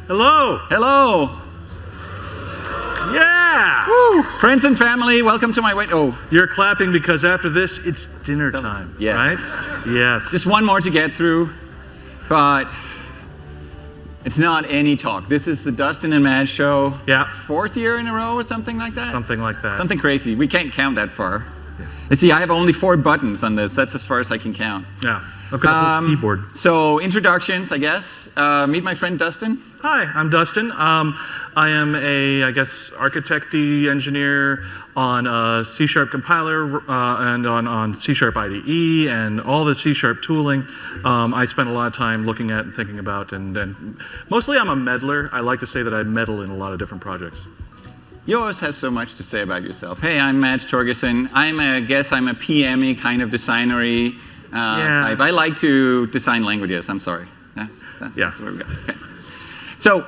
Hello. Hello. Yeah. Woo. Friends and family, welcome to my wedding. Oh, You're clapping because after this, it's dinner time, yeah. right? Yes. just one more to get through, but it's not any talk. This is the Dustin and Matt show. Yeah. 4th year in a row or something like that? Something like that. Something crazy. We can't count that far. You see, I have only 4 buttons on this. That's as far as I can count. Yeah. I've got a whole keyboard. So introductions, I guess. Meet my friend Dustin. Hi, I'm Dustin. I am a, architect-y engineer on C# compiler and on C# IDE and all the C# tooling. I spend a lot of time looking at and thinking about, and mostly I'm a meddler. I like to say that I meddle in a lot of different projects. You always have so much to say about yourself. Hey, I'm Matt Torgerson. I'm a PM-y kind of designer-y type. I like to design languages. I'm sorry. That's where we go. Okay. So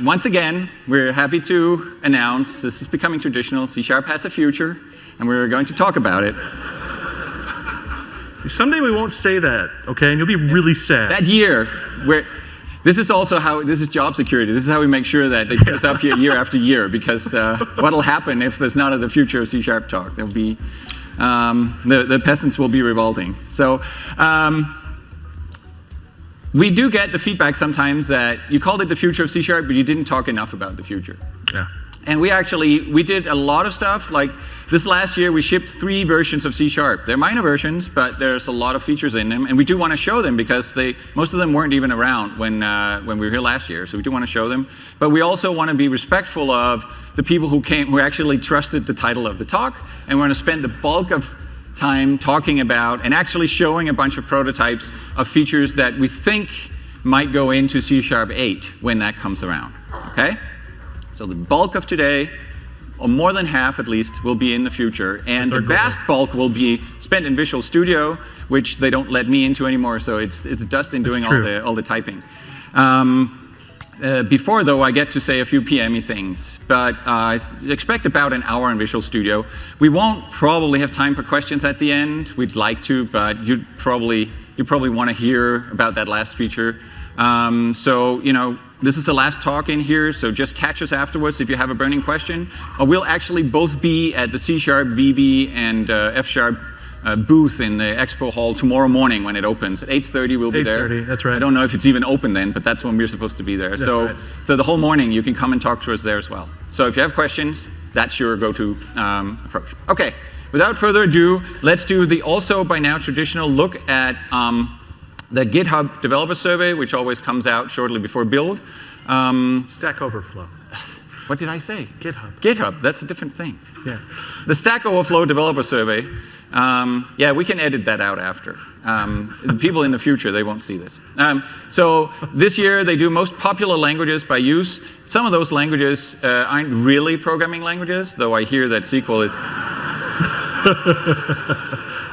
once again, we're happy to announce this is becoming traditional. C# has a future, and we're going to talk about it. Someday we won't say that, okay? And you'll be really sad. That year, this is also how, this is job security. This is how we make sure that they put us up here year after year, because what'll happen if there's not the future of C# talk? There'll be, the peasants will be revolting. So we do get the feedback sometimes that you called it the future of C#, but you didn't talk enough about the future. Yeah. And we did a lot of stuff. Like this last year, we shipped 3 versions of C#. They're minor versions, but there's a lot of features in them. And we do want to show them because most of them weren't even around when we were here last year. So we do want to show them. But we also want to be respectful of the people who actually trusted the title of the talk. And we're going to spend the bulk of time talking about and actually showing a bunch of prototypes of features that we think might go into C# 8 when that comes around. Okay? So the bulk of today, or more than half at least, will be in the future. And the vast bulk will be spent in Visual Studio, which they don't let me into anymore. So it's Dustin doing all the typing. Before, though, I get to say a few PM-y things. But I expect about an hour in Visual Studio. We won't probably have time for questions at the end. We'd like to, but you probably want to hear about that last feature. So, this is the last talk in here, so just catch us afterwards if you have a burning question. We'll actually both be at the C#, VB, and F# booth in the expo hall tomorrow morning when it opens. At 8:30 we'll be there. 8:30, that's right. I don't know if it's even open then, but that's when we're supposed to be there. So the whole morning you can come and talk to us there as well. So if you have questions, that's your go-to approach. Okay, without further ado, let's do the also by now traditional look at the GitHub developer survey, which always comes out shortly before build. Stack Overflow. What did I say? GitHub. GitHub, that's a different thing. Yeah. The Stack Overflow developer survey. Yeah, we can edit that out after. The people in the future, they won't see this. So this year, they do most popular languages by use. Some of those languages aren't really programming languages, though I hear that SQL is...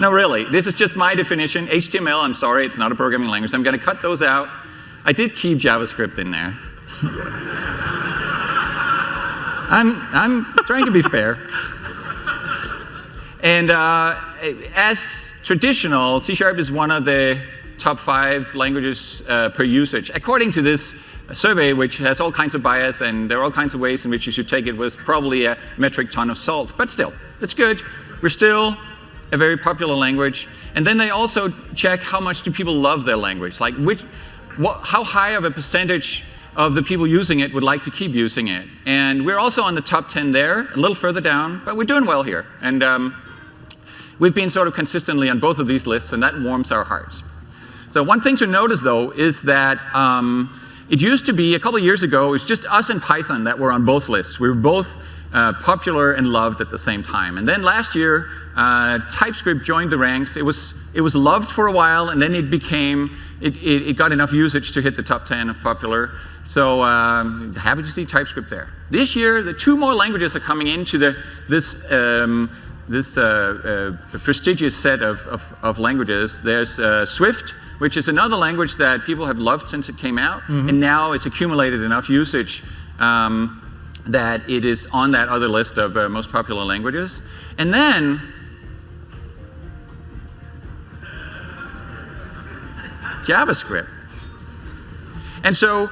No, really. This is just my definition. HTML, I'm sorry, it's not a programming language. I'm going to cut those out. I did keep JavaScript in there. I'm trying to be fair. And as traditional, C# is one of the top 5 languages per usage. According to this survey, which has all kinds of bias, and there are all kinds of ways in which you should take it, was probably a metric ton of salt. But still, it's good. We're still a very popular language. And then they also check how much do people love their language. Like how high of a percentage of the people using it would like to keep using it. And we're also on the top 10 there, a little further down, but we're doing well here. And we've been sort of consistently on both of these lists, and that warms our hearts. So one thing to notice, though, is that it used to be, a couple of years ago, it was just us and Python that were on both lists. We were both popular and loved at the same time. And then last year, TypeScript joined the ranks. It was loved for a while, and then it became, it got enough usage to hit the top 10 of popular. So happy to see TypeScript there. This year, the 2 more languages are coming into this prestigious set of languages. There's Swift, which is another language that people have loved since it came out, and now it's accumulated enough usage that it is on that other list of most popular languages. And then JavaScript. And so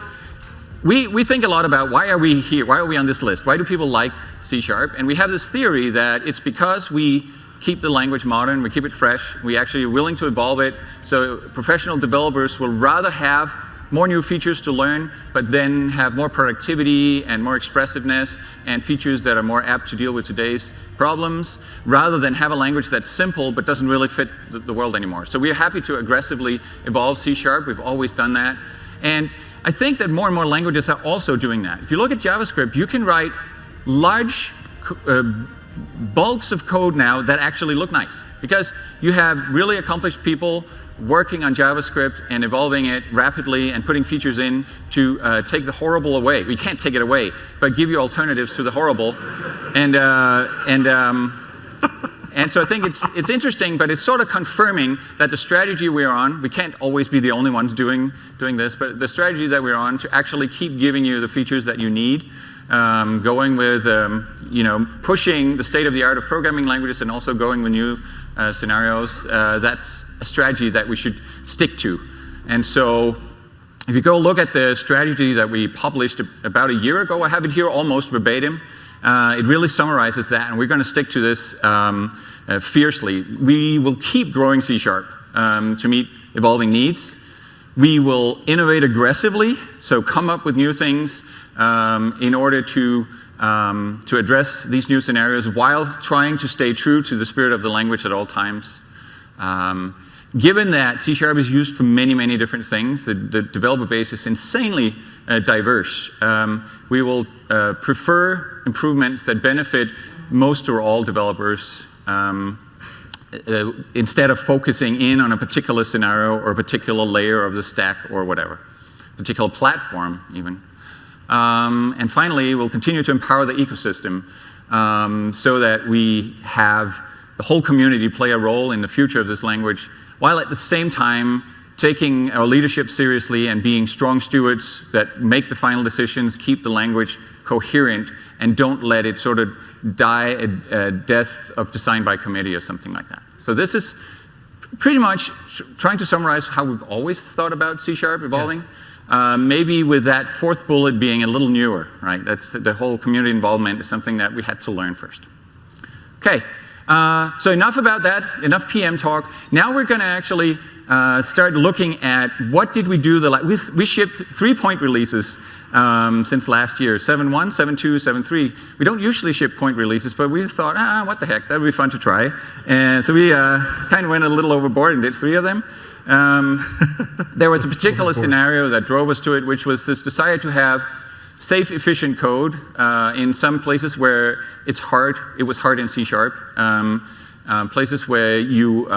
we think a lot about why are we here? Why are we on this list? Why do people like C#? And we have this theory that it's because we keep the language modern, we keep it fresh, we actually are willing to evolve it. So professional developers will rather have more new features to learn, but then have more productivity and more expressiveness and features that are more apt to deal with today's problems, rather than have a language that's simple but doesn't really fit the world anymore. So we are happy to aggressively evolve C#. We've always done that. And I think that more and more languages are also doing that. If you look at JavaScript, you can write large bulks of code now that actually look nice, because you have really accomplished people working on JavaScript and evolving it rapidly and putting features in to take the horrible away. We can't take it away, but give you alternatives to the horrible. And so I think it's interesting, but it's sort of confirming that the strategy we're on, we can't always be the only ones doing this, but the strategy that we're on to actually keep giving you the features that you need, going with pushing the state of the art of programming languages and also going with new scenarios, that's a strategy that we should stick to. And so if you go look at the strategy that we published about a year ago, I have it here almost verbatim. It really summarizes that, and we're going to stick to this fiercely. We will keep growing C# to meet evolving needs. We will innovate aggressively, so come up with new things in order to address these new scenarios while trying to stay true to the spirit of the language at all times. Given that C# is used for many, many different things, the developer base is insanely diverse. We will prefer improvements that benefit most or all developers instead of focusing in on a particular scenario or a particular layer of the stack or whatever, particular platform even. And finally, we'll continue to empower the ecosystem so that we have the whole community play a role in the future of this language, while at the same time taking our leadership seriously and being strong stewards that make the final decisions, keep the language coherent, and don't let it sort of die a death of design by committee or something like that. So this is pretty much trying to summarize how we've always thought about C# evolving. Yeah. Maybe with that fourth bullet being a little newer, right? That's the whole community involvement is something that we had to learn first. Okay, so enough about that, enough PM talk. Now we're going to actually start looking at what did we do. We shipped 3-point releases since last year, 7.1, 7.2, 7.3. We don't usually ship point releases, but we thought, what the heck, that would be fun to try. And so we kind of went a little overboard and did 3 of them. There was a particular scenario that drove us to it, which was this desire to have safe, efficient code in some places where it's hard. It was hard in C#. Places where you,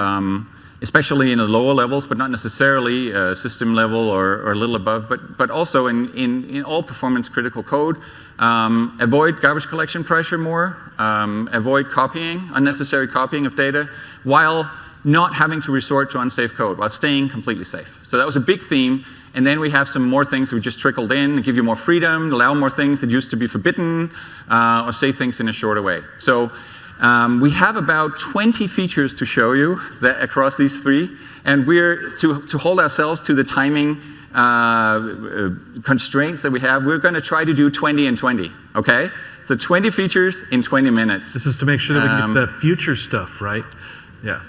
especially in the lower levels, but not necessarily system level or a little above, but also in all performance critical code, avoid garbage collection pressure more, avoid copying, unnecessary copying of data, while not having to resort to unsafe code, while staying completely safe. So that was a big theme. And then we have some more things that we just trickled in, give you more freedom, allow more things that used to be forbidden, or say things in a shorter way. So we have about 20 features to show you across these 3. And we're, to hold ourselves to the timing constraints that we have, we're going to try to do 20 and 20, okay? So 20 features in 20 minutes. This is to make sure that we get the future stuff, right? Yeah.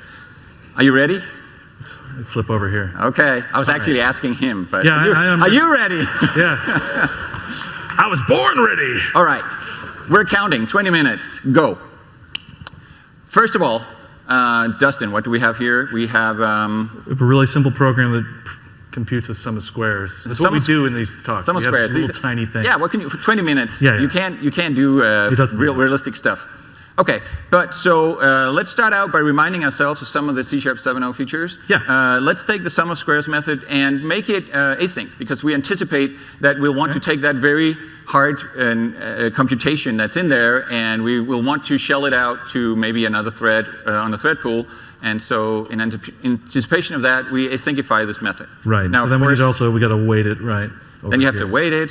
Are you ready? Let's flip over here. Okay. I was actually asking him, but yeah, are you ready? Yeah. I was born ready. All right. We're counting. 20 minutes. Go. First of all, Dustin, what do we have here? We have a really simple program that computes the sum of squares. That's what we do in these talks. Sum of squares. Little tiny things. Yeah. What can you for 20 minutes? Yeah, yeah. You can't do realistic stuff. Okay, but so let's start out by reminding ourselves of some of the C# 7.0 features. Yeah. Let's take the sum of squares method and make it async, because we anticipate that we'll want to take that very hard computation that's in there, and we will want to shell it out to maybe another thread on the thread pool. And so in anticipation of that, we asyncify this method. Right. Now, so then we got to wait it, right? Then you have to wait it.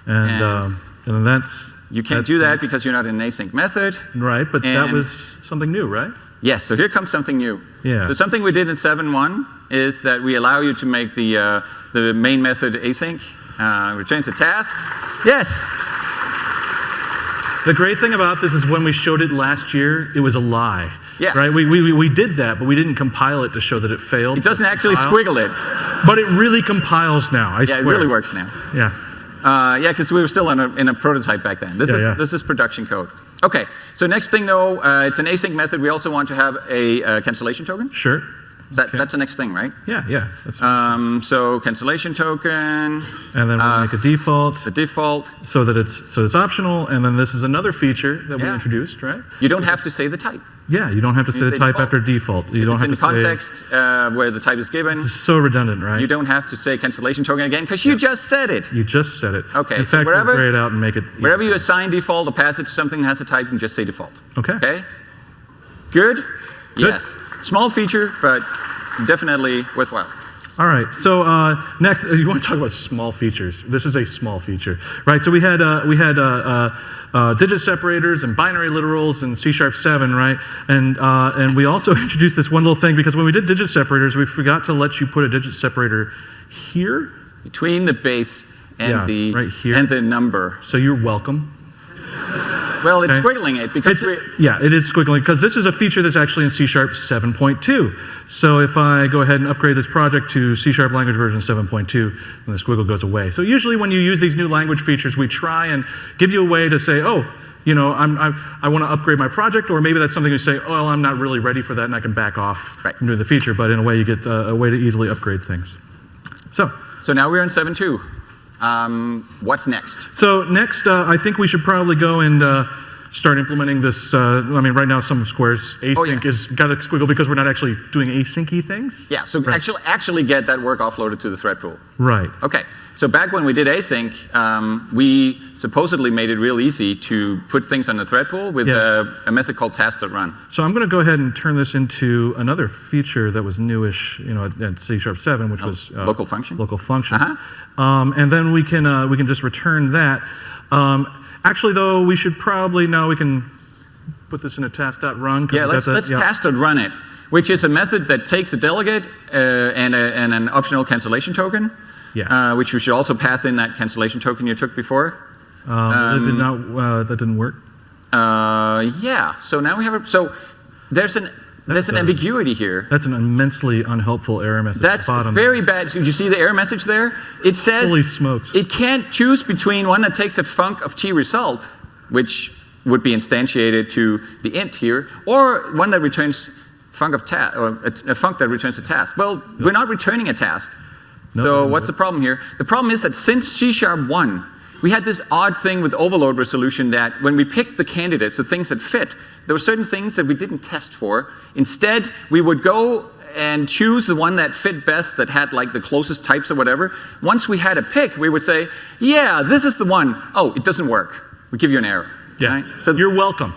And then that's... You can't do that because you're not in an async method. Right, but that was something new, right? Yes, so here comes something new. Yeah. So something we did in 7.1 is that we allow you to make the main method async. Returns a task. Yes. The great thing about this is when we showed it last year, it was a lie. Yeah. Right? We did that, but we didn't compile it to show that it failed. It doesn't actually squiggle it. But it really compiles now, I swear. Yeah, it really works now. Yeah. Yeah, because we were still in a prototype back then. This is production code. Okay, so next thing though, it's an async method. We also want to have a cancellation token. Sure. That's the next thing, right? Yeah. So cancellation token. And then we'll make a default. The default. So that it's optional. And then this is another feature that we introduced, right? You don't have to say the type. Yeah, you don't have to say the type after default. You don't have to say context where the type is given. This is so redundant, right? You don't have to say cancellation token again because you just said it. You just said it. Okay. In fact, we'll gray it out and make it. Wherever you assign default or pass it to something that has a type, and just say default. Okay. Okay. Good. Yes. Small feature, but definitely worthwhile. All right. So next, you want to talk about small features? This is a small feature, right? So we had digit separators and binary literals in C#7, right? And we also introduced this one little thing because when we did digit separators, we forgot to let you put a digit separator here between the base and right here. And the number. So you're welcome. Well, it's squiggling it because it is squiggling because this is a feature that's actually in C# 7.2. So if I go ahead and upgrade this project to C# language version 7.2, then the squiggle goes away. So usually when you use these new language features, we try and give you a way to say, oh, you know, I want to upgrade my project, or maybe that's something you say, oh, well, I'm not really ready for that, and I can back off from doing the feature. But in a way, you get a way to easily upgrade things. So now we're in 7.2. What's next? So next, I think we should probably go and start implementing this. I mean, right now, some of Square's async is got a squiggle because we're not actually doing async-y things. Yeah, so actually get that work offloaded to the thread pool. Right. Okay. So back when we did async, we supposedly made it real easy to put things on the thread pool with a method called task.run. So I'm going to go ahead and turn this into another feature that was newish, you know, at C#7, which was local function. Local function. And then we can just return that. Actually, though, we should probably now we can put this in a task.run. Yeah, let's task.run it, which is a method that takes a delegate and an optional cancellation token. Yeah. Which we should also pass in that cancellation token you took before. That didn't work. Yeah. So now we have there's an ambiguity here. That's an immensely unhelpful error message at the bottom. That's very bad. Did you see the error message there? It says holy smokes. It can't choose between one that takes a func of t result, which would be instantiated to the int here, or one that returns func of task, or a func that returns a task. Well, we're not returning a task. So what's the problem here? The problem is that since C#1, we had this odd thing with overload resolution that when we picked the candidates, the things that fit, there were certain things that we didn't test for. Instead, we would go and choose the one that fit best, that had like the closest types or whatever. Once we had a pick, we would say, yeah, this is the one. Oh, it doesn't work. We give you an error. Yeah, right? So, you're welcome.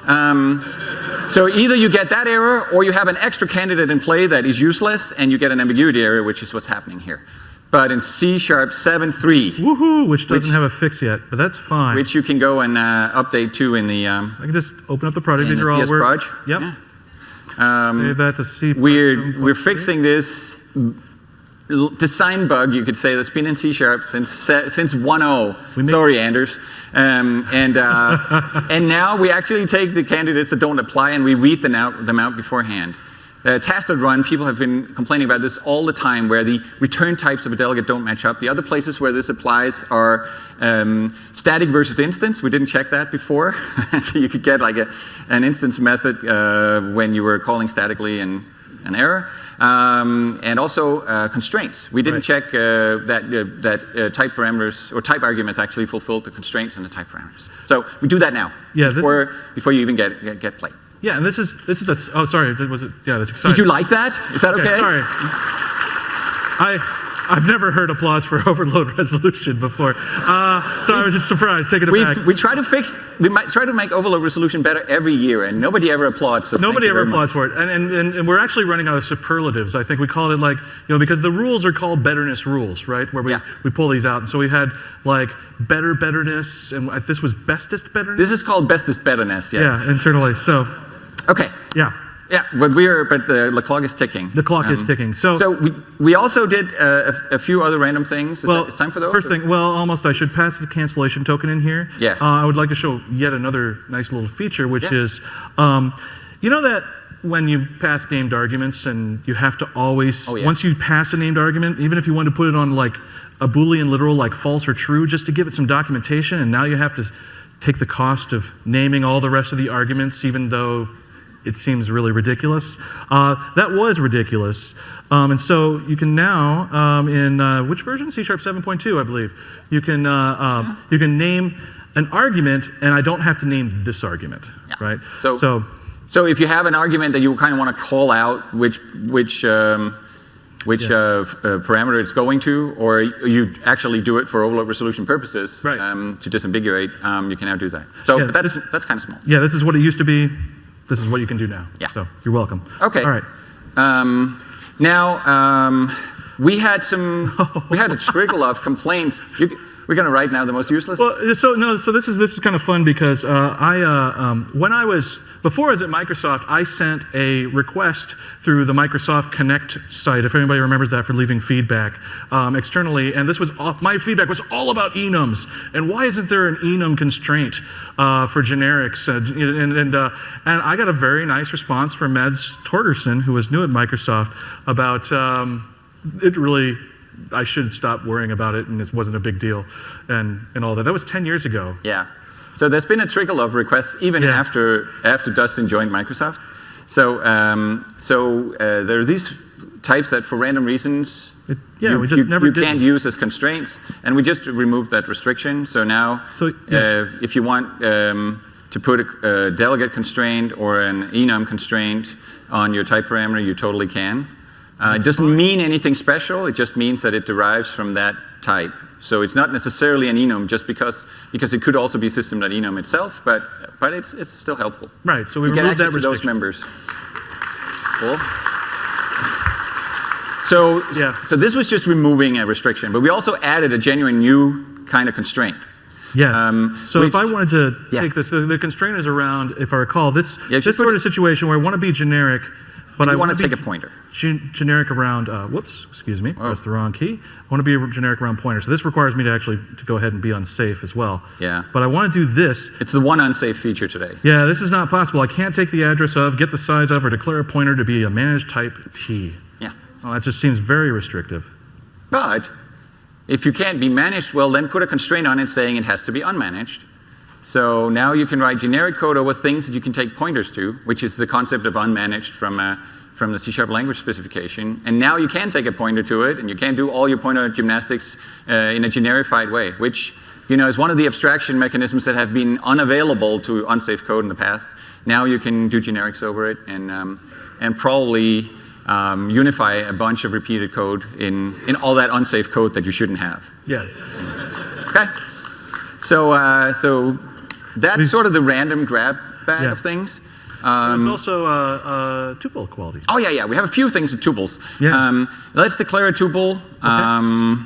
So either you get that error, or you have an extra candidate in play that is useless, and you get an ambiguity error, which is what's happening here. But in C# 7.3. Woohoo, which doesn't have a fix yet, but that's fine. Which you can go and update to in the... I can just open up the project. These are all work. Yep. Yeah. Save that to C. We're fixing this design bug, you could say, that's been in C# since 1.0. Sorry, Anders. And now we actually take the candidates that don't apply and we weed them out beforehand. Task.run, people have been complaining about this all the time, where the return types of a delegate don't match up. The other places where this applies are static versus instance. We didn't check that before. So you could get like an instance method when you were calling statically and an error. And also constraints. We didn't check that type parameters or type arguments actually fulfilled the constraints and the type parameters. So we do that now before you even get play. Yeah, and this is oh, sorry, was it? Yeah, that's exciting. Did you like that? Is that okay? Sorry. I've never heard applause for overload resolution before, so I was just surprised, taken aback. We might try to make overload resolution better every year, and nobody ever applauds. So nobody ever applauds for it, and we're actually running out of superlatives. I think we called it like, you know, because the rules are called betterness rules, right? Where we pull these out, and so we had like betterness, and this was bestest betterness. This is called bestest betterness. Yes. Yeah, internally. So. Okay. Yeah. Yeah, but the clock is ticking. The clock is ticking. So we also did a few other random things. Is time for those? First thing, almost. I should pass the cancellation token in here. Yeah. I would like to show yet another nice little feature, which is, you know that when you pass named arguments and you have to always, once you pass a named argument, even if you want to put it on like a Boolean literal like false or true, just to give it some documentation, and now you have to take the cost of naming all the rest of the arguments, even though it seems really ridiculous. That was ridiculous. And so you can now, in which version? C# 7.2, I believe. You can name an argument, and I don't have to name this argument, right? So if you have an argument that you kind of want to call out which parameter it's going to, or you actually do it for overload resolution purposes to disambiguate, you can now do that. So that's kind of small. Yeah, this is what it used to be. This is what you can do now. Yeah. So you're welcome. Okay. All right. Now we had a trickle of complaints. We're going to write now the most useless. Well, so this is kind of fun because before I was at Microsoft, I sent a request through the Microsoft Connect site, if anybody remembers that, for leaving feedback externally. And my feedback was all about enums. And why isn't there an enum constraint for generics? And I got a very nice response from Mads Torgerson, who was new at Microsoft, about I should stop worrying about it, and it wasn't a big deal, and all that. That was 10 years ago. Yeah. So there's been a trickle of requests even after Dustin joined Microsoft. So there are these types that for random reasons we just never you can't use as constraints, and we just removed that restriction. So now if you want to put a delegate constraint or an enum constraint on your type parameter, you totally can. It doesn't mean anything special. It just means that it derives from that type. So it's not necessarily an enum just because it could also be system.enum itself, but it's still helpful. Right. So we removed that restriction. Those members. Cool. So this was just removing a restriction, but we also added a genuine new kind of constraint. Yes. If I wanted to take this, the constraint is around, if I recall, this sort of situation where I want to be generic, but I want to take a pointer. Generic around, excuse me, that's the wrong key. I want to be generic around pointer. So this requires me to go ahead and be unsafe as well. Yeah. But I want to do this. It's the one unsafe feature today. Yeah, this is not possible. I can't take the address of, get the size of, or declare a pointer to be a managed type T. Yeah. Well, that just seems very restrictive. But if you can't be managed, well, then put a constraint on it saying it has to be unmanaged. So now you can write generic code over things that you can take pointers to, which is the concept of unmanaged from the C# language specification. And now you can take a pointer to it, and you can do all your pointer gymnastics in a generified way, which is one of the abstraction mechanisms that have been unavailable to unsafe code in the past. Now you can do generics over it and probably unify a bunch of repeated code in all that unsafe code that you shouldn't have. Yeah. Okay. So that's sort of the random grab bag of things. There's also tuple equality. Oh, yeah. We have a few things with tuples. Yeah. Let's declare a tuple. Okay.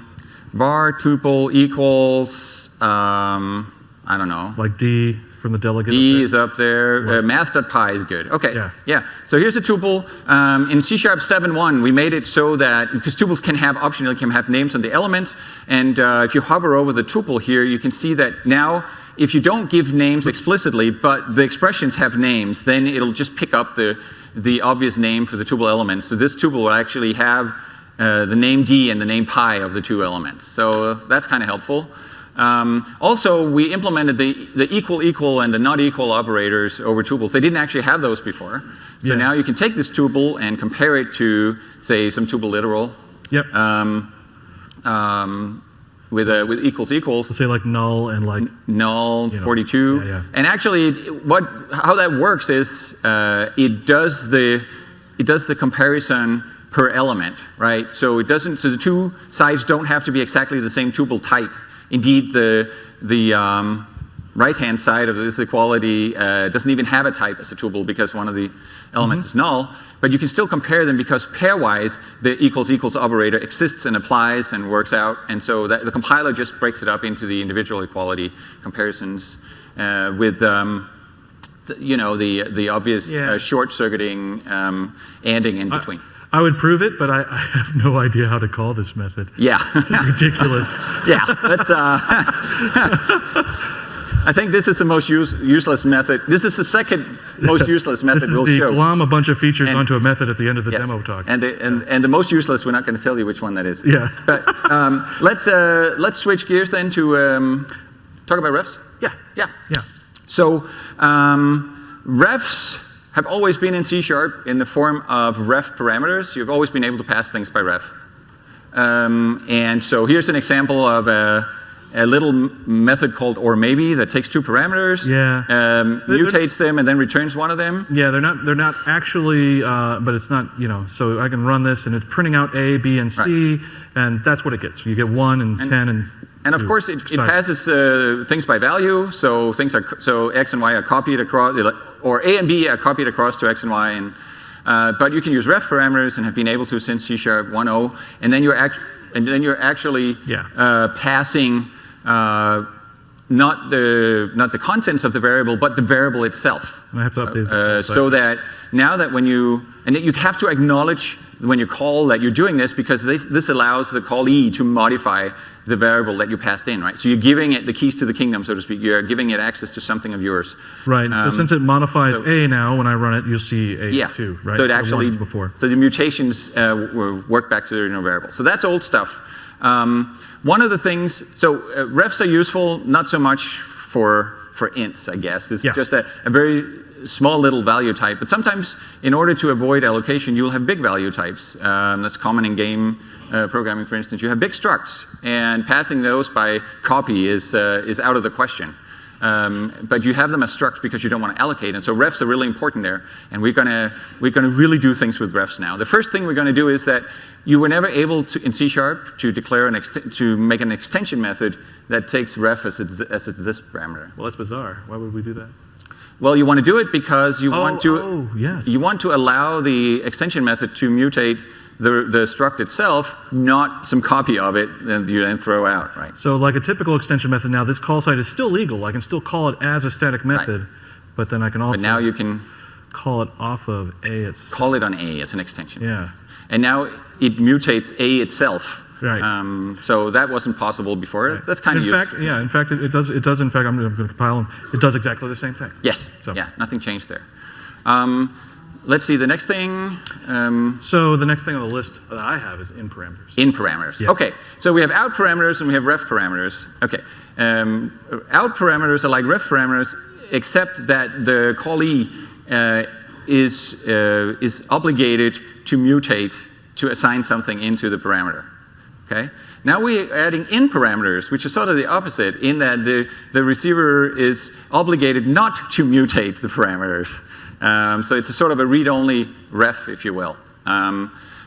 Var tuple equals, I don't know. Like D from the delegate. D is up there. Math.py is good. Okay. Yeah. So here's a tuple. In C# 7.1, we made it so that, because tuples can have optionally can have names on the elements, and if you hover over the tuple here, you can see that now, if you don't give names explicitly, but the expressions have names, then it'll just pick up the obvious name for the tuple elements. So this tuple will actually have the name D and the name pi of the two elements. So that's kind of helpful. Also, we implemented the equal and the not equal operators over tuples. They didn't actually have those before. So now you can take this tuple and compare it to, say, some tuple literal. Yep. With equals. So say like null and like null 42. Yeah. And actually, how that works is it does the comparison per element, right? So it doesn't. So the two sides don't have to be exactly the same tuple type. Indeed, the right-hand side of this equality doesn't even have a type as a tuple because one of the elements is null. But you can still compare them because pairwise, the equals operator exists and applies and works out. And so the compiler just breaks it up into the individual equality comparisons with the obvious short-circuiting ending in between. I would prove it, but I have no idea how to call this method. Yeah. This is ridiculous. Yeah, that's. I think this is the most useless method. This is the second most useless method we'll show. This is the glom a bunch of features onto a method at the end of the demo talk. And the most useless, we're not going to tell you which one that is. Yeah. But let's switch gears then to talk about refs. Yeah. Yeah. Yeah. So refs have always been in C# in the form of ref parameters. You've always been able to pass things by ref. And so here's an example of a little method called or_maybe that takes two parameters, mutates them, and then returns one of them. Yeah, they're not actually, but it's not, so I can run this, and it's printing out A, B, and C, and that's what it gets. You get 1 and 10 and of course, it passes things by value. So X and Y are copied across, or A and B are copied across to X and Y. And but you can use ref parameters and have been able to since C# 1.0. And then you're actually passing not the contents of the variable, but the variable itself. I have to update that. So that now that you have to acknowledge when you call that you're doing this, because this allows the callee to modify the variable that you passed in, right? So you're giving it the keys to the kingdom, so to speak. You're giving it access to something of yours. Right. So since it modifies A now, when I run it, you'll see A too, right? So it actually so the mutations work back to the original variable. So that's old stuff. One of the things, so refs are useful not so much for ints, I guess. It's just a very small little value type. But sometimes, in order to avoid allocation, you'll have big value types. That's common in game programming, for instance. You have big structs, and passing those by copy is out of the question. But you have them as structs because you don't want to allocate, and so refs are really important there. And we're gonna really do things with refs now. The first thing we're going to do is that you were never able to in C# to declare to make an extension method that takes ref as its this parameter. Well, that's bizarre. Why would we do that? Well, you want to do it because you want to you want to allow the extension method to mutate the struct itself, not some copy of it that you then throw out, right? So like a typical extension method now, this call site is still legal. I can still call it as a static method, but then I can also now you can call it off of A itself. Call it on A as an extension. Yeah. And now it mutates A itself. Right. So that wasn't possible before. Right. That's kind of useful. In fact, it does. In fact, I'm going to compile them. It does exactly the same thing. Yes. So. Yeah. Nothing changed there. Let's see the next thing. So the next thing on the list that I have is in parameters. In parameters. Yeah. Okay. So we have out parameters and we have ref parameters. Okay. Out parameters are like ref parameters, except that the callee is obligated to mutate to assign something into the parameter. Okay. Now we're adding in parameters, which is sort of the opposite, in that the receiver is obligated not to mutate the parameters. So it's a sort of a read-only ref, if you will.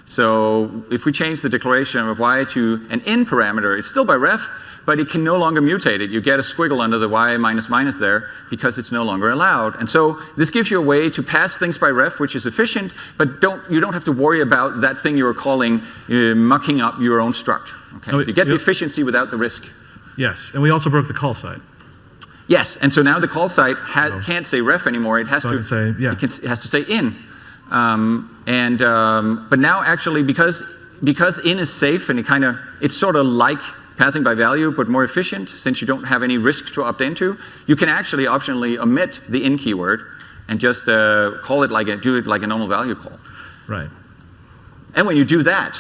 So if we change the declaration of y to an in parameter, it's still by ref, but it can no longer mutate it. You get a squiggle under the y minus minus there because it's no longer allowed. And so this gives you a way to pass things by ref, which is efficient, but you don't have to worry about that thing you were calling mucking up your own struct. Okay? So you get the efficiency without the risk. Yes, and we also broke the call site. Yes, and so now the call site can't say ref anymore. It has to say it has to say in. But now actually because in is safe and it's sort of like passing by value but more efficient since you don't have any risk to opt into, you can actually optionally omit the in keyword and just do it like a normal value call. Right. And when you do that,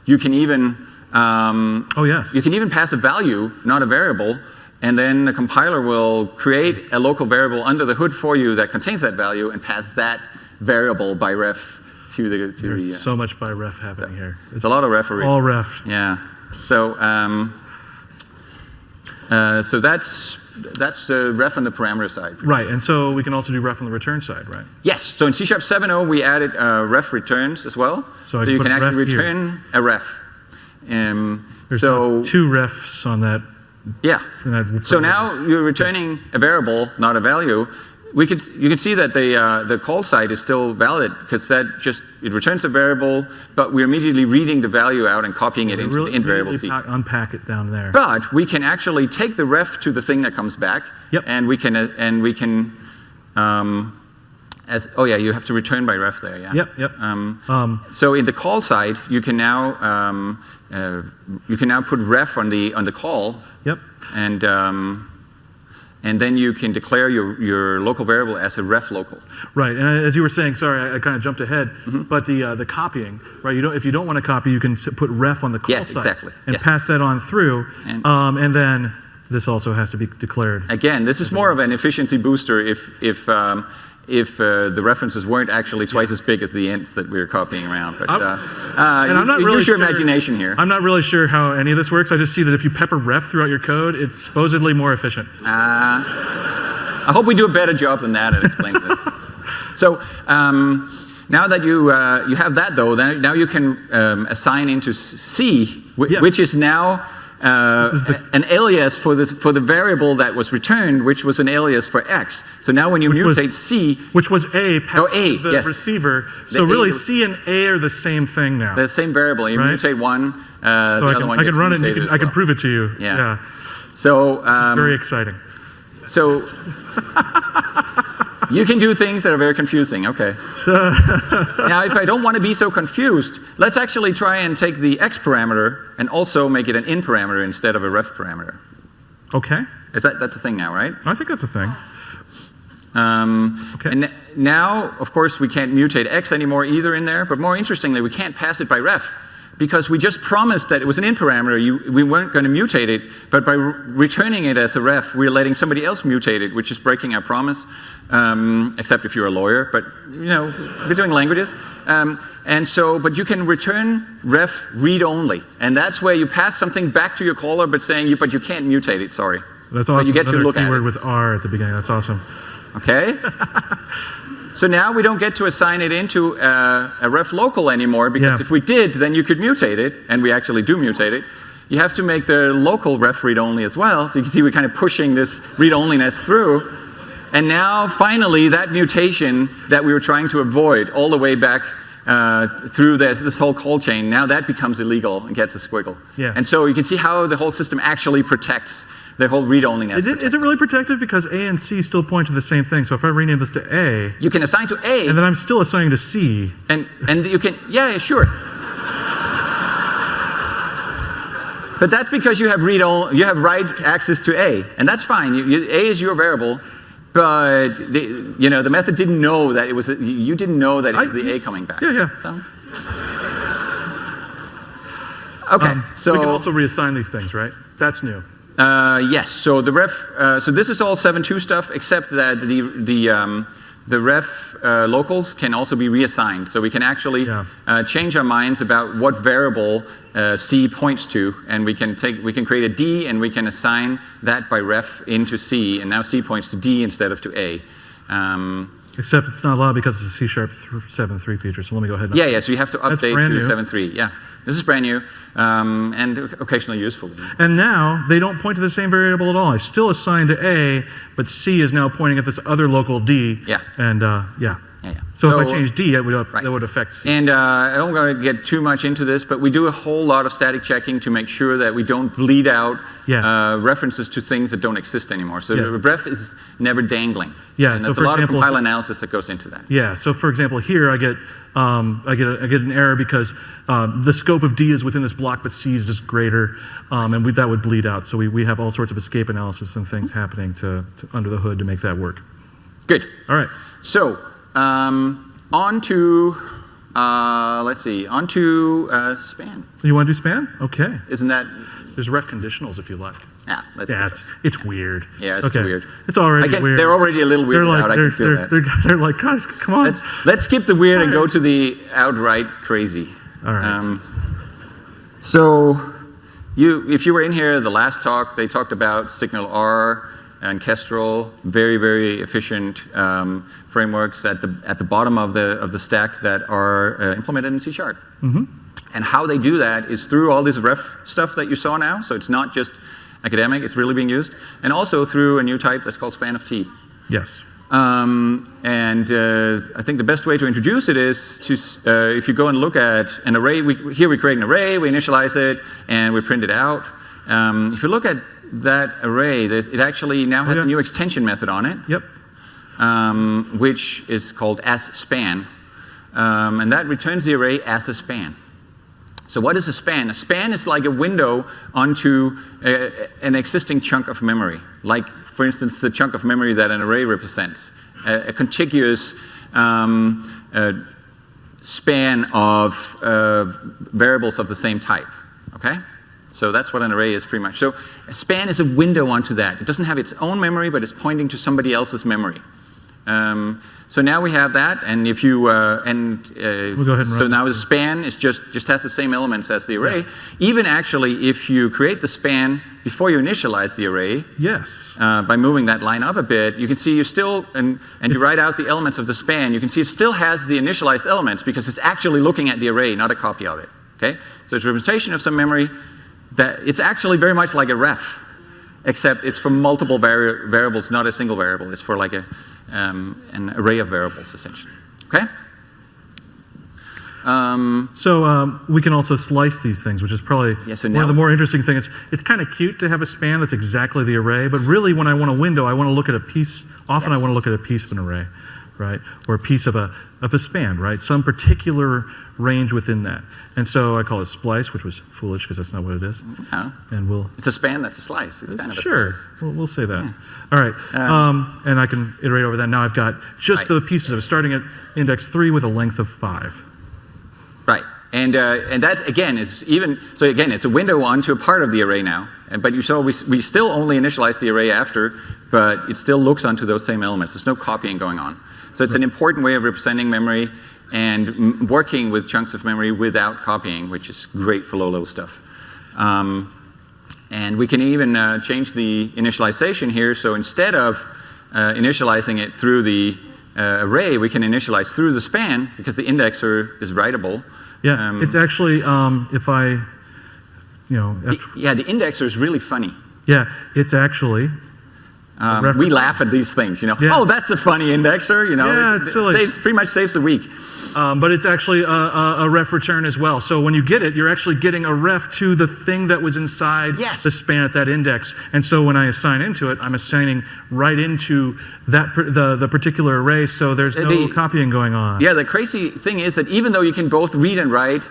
you can even you can even pass a value, not a variable. And then the compiler will create a local variable under the hood for you that contains that value and pass that variable by ref to the. There's so much by ref happening here. It's a lot of referee. All ref. Yeah. So so that's the ref on the parameter side. Right. And so we can also do ref on the return side, right? Yes. So in C# 7.0 we added ref returns as well. So you can actually return a ref. There's two refs on that. Yeah. So now you're returning a variable, not a value. You can see that the call site is still valid because it returns a variable, but we're immediately reading the value out and copying it into the int variable C. Unpack it down there. But we can actually take the ref to the thing that comes back, and we can oh yeah, you have to return by ref there. Yeah. Yep. So in the call side, you can now put ref on the call. Yep. And then you can declare your local variable as a ref local. Right, and as you were saying, sorry, I kind of jumped ahead, but the copying, right? If you don't want to copy, you can put ref on the call side. Exactly. And pass that on through, and then this also has to be declared. Again, this is more of an efficiency booster if the references weren't actually twice as big as the ints that we were copying around. But I'm not really use your sure, imagination here. I'm not really sure how any of this works. I just see that if you pepper ref throughout your code, it's supposedly more efficient. I hope we do a better job than that at explaining this. So now that you have that, though, now you can assign into C, which is now an alias for the variable that was returned, which was an alias for X. So now when you mutate C, which was A, passed to the receiver. So really, C and A are the same thing now. The same variable. You mutate one, so I can run it, and I can prove it to you. Yeah. So very exciting. So you can do things that are very confusing. Okay. Now, if I don't want to be so confused, let's actually try and take the X parameter and also make it an in parameter instead of a ref parameter. Okay. That's a thing now, right? I think that's a thing. Okay. And now, of course, we can't mutate X anymore either in there, but more interestingly, we can't pass it by ref because we just promised that it was an in parameter. We weren't going to mutate it, but by returning it as a ref, we're letting somebody else mutate it, which is breaking our promise, except if you're a lawyer, but we're doing languages. But you can return ref read only, and that's where you pass something back to your caller, but saying but you can't mutate it. Sorry. That's awesome. But you get to look at it. Keyword with R at the beginning. That's awesome. Okay. So now we don't get to assign it into a ref local anymore, because if we did, then you could mutate it, and we actually do mutate it. You have to make the local ref read only as well. So you can see we're kind of pushing this read onlyness through. And now, finally, that mutation that we were trying to avoid all the way back through this whole call chain, now that becomes illegal and gets a squiggle. Yeah. And so you can see how the whole system actually protects the whole read-onlyness. Is it really protected? Because A and C still point to the same thing. So if I rename this to A, you can assign to A, and then I'm still assigning to C. And you can, sure. But that's because you have write access to A, and that's fine. A is your variable, but the method didn't know that it was. You didn't know that it was the A coming back. Yeah. So. Okay, so we can also reassign these things, right? That's new. Yes. So the ref. So this is all 7.2 stuff, except that the ref locals can also be reassigned. So we can actually change our minds about what variable C points to, and we can create a D, and we can assign that by ref into C, and now C points to D instead of to A. Except it's not allowed because it's a C# 7.3 feature. So let me go ahead. Yeah. So you have to update to 7.3. Yeah. This is brand new, and occasionally useful. And now, they don't point to the same variable at all. I still assign to A, but C is now pointing at this other local D. Yeah. And So if I change D, that would affect C. And I don't want to get too much into this, but we do a whole lot of static checking to make sure that we don't bleed out references to things that don't exist anymore. So the ref is never dangling. Yeah. And so there's a lot of compile analysis that goes into that. Yeah. So for example, here I get an error because the scope of D is within this block, but C is just greater, and that would bleed out. So we have all sorts of escape analysis and things happening to under the hood to make that work. Good. All right. So on to span. You want to do span? Okay. Isn't that? There's ref conditionals if you like. Yeah, it's weird. Yeah, it's weird. It's already weird. They're already a little weirded out. I can feel that. They're like, guys, come on. Let's skip the weird and go to the outright crazy. All right. If you were in here the last talk, they talked about Signal R and Kestrel, very, very efficient frameworks at the bottom of the stack that are implemented in C#. Mm-hmm. And how they do that is through all this ref stuff that you saw now. So it's not just academic, it's really being used. And also through a new type that's called span of T. Yes. I think the best way to introduce it is to, if you go and look at an array, here we create an array, we initialize it, and we print it out. If you look at that array, it actually now has a new extension method on it. Yep. which is called as_span. And that returns the array as a span. So what is a span? A span is like a window onto an existing chunk of memory. Like, for instance, the chunk of memory that an array represents. A contiguous span of variables of the same type. Okay? So that's what an array is pretty much. So a span is a window onto that. It doesn't have its own memory, but it's pointing to somebody else's memory. So now we have that, and if you we'll go ahead and so run now the span is just has the same elements as the array. Yeah. Even actually, if you create the span before you initialize the array, yes, by moving that line up a bit, you can see you still and you write out the elements of the span. You can see it still has the initialized elements because it's actually looking at the array, not a copy of it. Okay, so it's a representation of some memory that it's actually very much like a ref, except it's for multiple variables, not a single variable. It's for like an array of variables, essentially. Okay? So we can also slice these things, which is probably one of the more interesting things. It's kind of cute to have a span that's exactly the array, but really when I want a window, I want to look at a piece. Often I want to look at a piece of an array, right? Or a piece of a span, right? Some particular range within that. And so I call it splice, which was foolish because that's not what it is. No. And it's a span that's a slice. It's kind of sure. a slice. We'll say that. All right. And I can iterate over that. Now I've got just the pieces of it, starting at index 3 with a length of 5. Right. And that, again, is even, so again, it's a window onto a part of the array now. But you saw we still only initialize the array after, but it still looks onto those same elements. There's no copying going on. So it's an important way of representing memory and working with chunks of memory without copying, which is great for low-level stuff. And we can even change the initialization here. So instead of initializing it through the array, we can initialize through the span because the indexer is writable. Yeah, it's actually, if I, the indexer is really funny. Yeah, it's actually. We laugh at these things, Yeah. Oh, that's a funny indexer, Yeah, it's silly. Pretty much saves the week. But it's actually a ref return as well. So when you get it, you're actually getting a ref to the thing that was inside the span at that index. And so when I assign into it, I'm assigning right into that the particular array, so there's no copying going on. Yeah, the crazy thing is that even though you can both read and write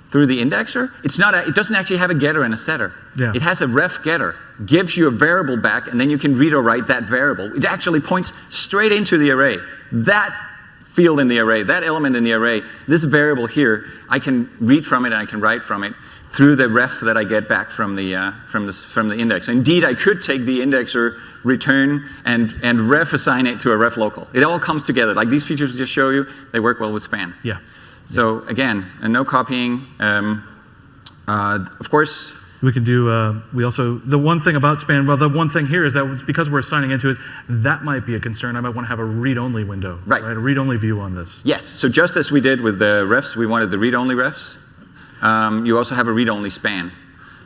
through the indexer, it doesn't actually have a getter and a setter. Yeah. It has a ref getter, gives you a variable back, and then you can read or write that variable. It actually points straight into the array. That field in the array, that element in the array, this variable here, I can read from it and I can write from it through the ref that I get back from the index. Indeed, I could take the indexer, return, and ref assign it to a ref local. It all comes together. Like these features I just show you, they work well with span. Yeah. So again, no copying. Of course, we can do, the one thing about span, well, the one thing here is that because we're assigning into it, that might be a concern. I might want to have a read-only window, right? A read-only view on this. Yes, so just as we did with the refs, we wanted the read-only refs. You also have a read-only span,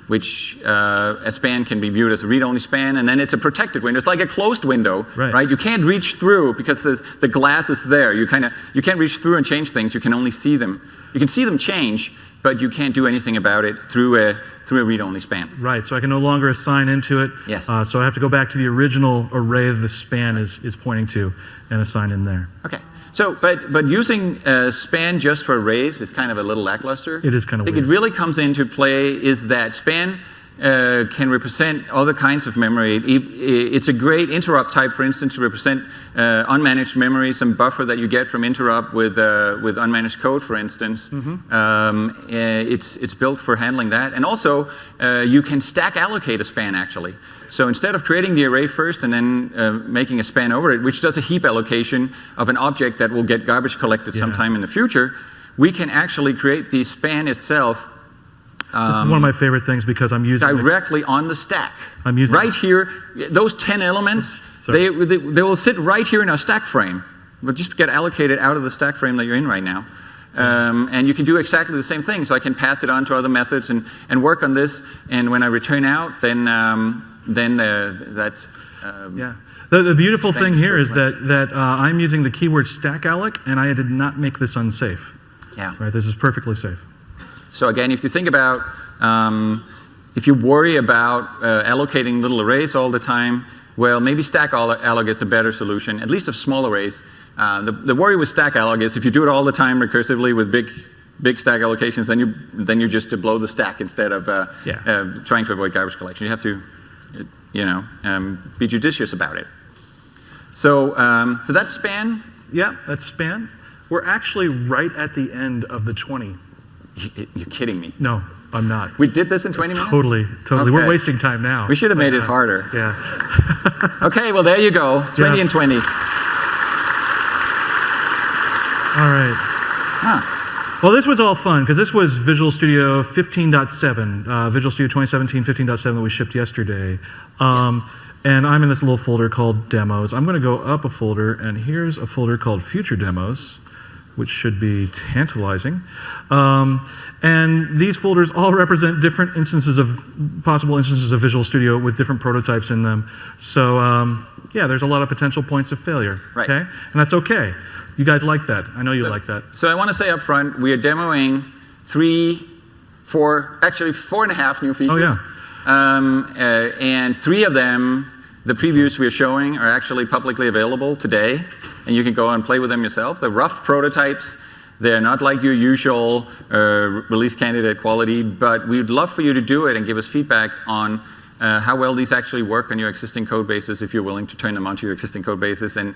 which a span can be viewed as a read-only span, and then it's a protected window. It's like a closed window, right? You can't reach through because the glass is there. You can't reach through and change things. You can only see them. You can see them change, but you can't do anything about it through a read-only span. Right, so I can no longer assign into it. Yes. So I have to go back to the original array that the span is pointing to and assign in there. Okay. So, but using span just for arrays is kind of a little lackluster. It is kind of weird. I think it really comes into play is that span can represent other kinds of memory. It's a great interrupt type, for instance, to represent unmanaged memory, some buffer that you get from interrupt with unmanaged code, for instance. Mm-hmm. It's built for handling that. And also, you can stack allocate a span, actually. So instead of creating the array first and then making a span over it, which does a heap allocation of an object that will get garbage collected sometime in the future, we can actually create the span itself. This is one of my favorite things because I'm using directly on the stack. I'm using right here. Those 10 elements, they will sit right here in our stack frame. They'll just get allocated out of the stack frame that you're in right now. And you can do exactly the same thing. So I can pass it on to other methods and work on this. And when I return out, then that. The beautiful thing here is that I'm using the keyword stack alloc, and I did not make this unsafe. Yeah. Right. This is perfectly safe. So again, if you think about, if you worry about allocating little arrays all the time, well, maybe stack alloc is a better solution, at least of small arrays. The worry with stack alloc is if you do it all the time recursively with big stack allocations, then you just blow the stack instead of trying to avoid garbage collection. You have to, be judicious about it. So that's span. Yeah, that's span. We're actually right at the end of the 20. You're kidding me. No, I'm not. We did this in 20 minutes? Totally. Okay. We're wasting time now. We should have made it harder. Yeah. Okay, well, there you go. 20 and 20. All right. Huh. Well, this was all fun, because this was Visual Studio 15.7, Visual Studio 2017 15.7 that we shipped yesterday. Yes. And I'm in this little folder called Demos. I'm going to go up a folder, and here's a folder called Future Demos, which should be tantalizing. And these folders all represent different possible instances of Visual Studio with different prototypes in them. So yeah, there's a lot of potential points of failure. Right. Okay? And that's okay. You guys like that. I know you like that. So I want to say up front, we are demoing 4.5 new features. Oh, yeah. And 3 of them, the previews we are showing, are actually publicly available today. And you can go and play with them yourself. They're rough prototypes. They're not like your usual release candidate quality, but we'd love for you to do it and give us feedback on how well these actually work on your existing code bases, if you're willing to turn them onto your existing code bases, and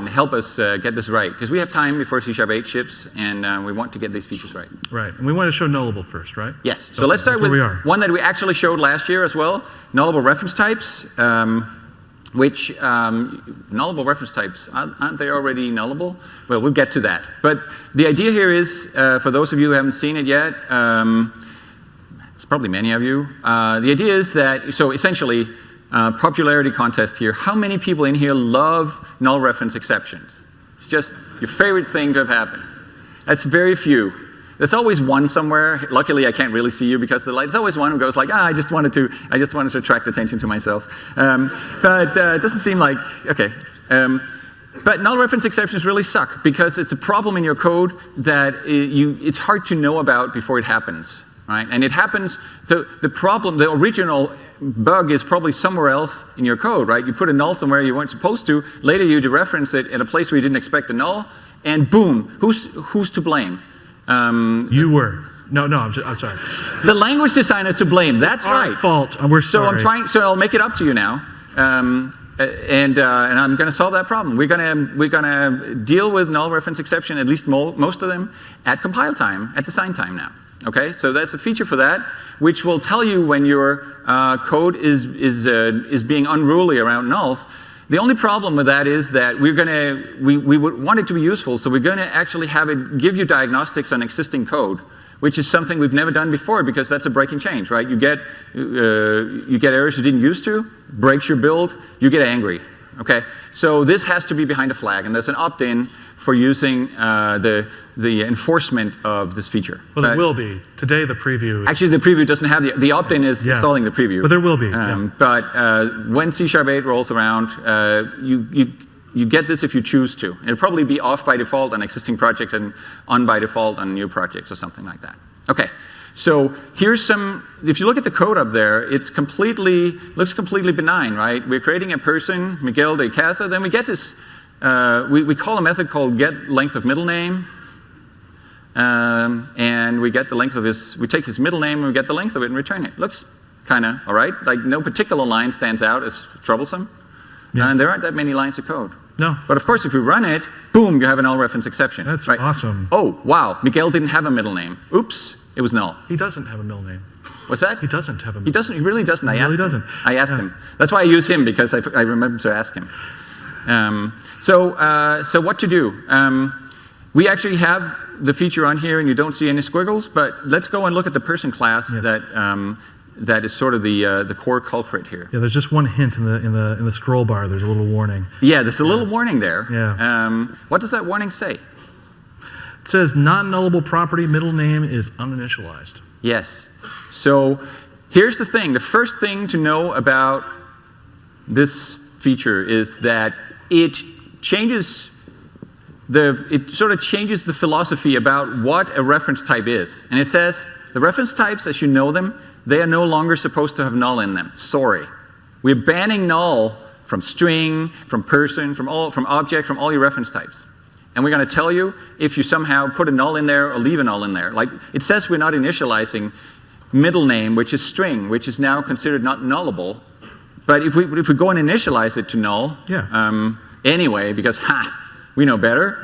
help us get this right. Because we have time before C# 8 ships, and we want to get these features right. Right. And we want to show Nullable first, right? Yes. So let's start with one that we actually showed last year as well, Nullable reference types. Which nullable reference types, aren't they already nullable? Well, we'll get to that. But the idea here is, for those of you who haven't seen it yet, it's probably many of you, the idea is that, so essentially, popularity contest here. How many people in here love null reference exceptions? It's just your favorite thing to have happen. That's very few. There's always one somewhere. Luckily, I can't really see you because of the light. There's always one who goes like, I just wanted to attract attention to myself. But it doesn't seem like, okay. But null reference exceptions really suck because it's a problem in your code that it's hard to know about before it happens, right? And it happens, so the problem, the original bug is probably somewhere else in your code, right? You put a null somewhere you weren't supposed to. Later, you dereference it in a place where you didn't expect a null, and boom, who's to blame? You were. No, I'm sorry. The language designer is to blame. That's right. Our fault. We're sorry. So I'll make it up to you now, and I'm going to solve that problem. We're going to deal with null reference exception, at least most of them, at compile time, at design time now. Okay, so that's a feature for that, which will tell you when your code is being unruly around nulls. The only problem with that is that we would want it to be useful, so we're going to actually have it give you diagnostics on existing code, which is something we've never done before because that's a breaking change, right? You get errors you didn't used to, breaks your build, you get angry. Okay, so this has to be behind a flag, and there's an opt-in for using the enforcement of this feature. Well, there will be. Today, the preview. Actually, the preview doesn't have the opt-in is installing the preview. But there will be. But when C# 8 rolls around, you get this if you choose to. It'll probably be off by default on existing projects and on by default on new projects or something like that. Okay. So here's some, if you look at the code up there, looks completely benign, right? We're creating a person, Miguel de Casa, then we get this, we call a method called get length of middle name, and we get the length of we take his middle name and we get the length of it and return it. Looks kind of all right, like no particular line stands out as troublesome, and there aren't that many lines of code. No. But of course, if you run it, boom, you have a null reference exception. That's right? awesome. Oh, wow, Miguel didn't have a middle name. Oops. It was null. He doesn't have a middle name. What's that? He doesn't have a middle name. He doesn't. He really doesn't. He really doesn't. I asked him. That's why I use him, because I remember to ask him. So what to do? We actually have the feature on here, and you don't see any squiggles. But let's go and look at the person class that is sort of the core culprit here. Yeah, there's just one hint in the scroll bar. There's a little warning. Yeah, there's a little warning there. Yeah. What does that warning say? It says non-nullable property middle name is uninitialized. Yes. So here's the thing. The first thing to know about this feature is that it sort of changes the philosophy about what a reference type is. And it says the reference types, as you know them, they are no longer supposed to have null in them. Sorry. We're banning null from string, from person, from object, from all your reference types. And we're going to tell you if you somehow put a null in there or leave a null in there. Like it says we're not initializing middle name, which is string, which is now considered not nullable. But if we go and initialize it to null, anyway, because we know better.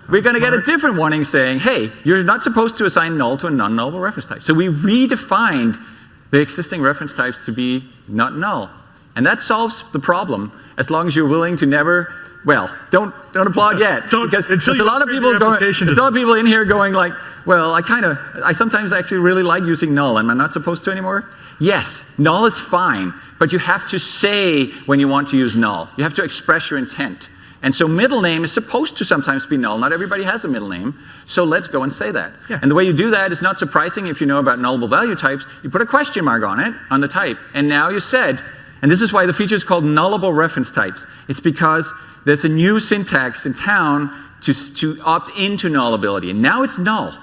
We're going to get a different warning saying, hey, you're not supposed to assign null to a non-nullable reference type. So we redefined the existing reference types to be not null. And that solves the problem as long as you're willing to never, well, don't applaud yet. Because there's a lot of people going, there's a lot of people in here going like, well, I sometimes actually really like using null. Am I not supposed to anymore? Yes, null is fine. But you have to say when you want to use null. You have to express your intent. And so middle name is supposed to sometimes be null. Not everybody has a middle name. So let's go and say that. And the way you do that is not surprising if you know about nullable value types. You put a question mark on it, on the type. And now you said, and this is why the feature is called nullable reference types. It's because there's a new syntax in town to opt into nullability. And now it's null.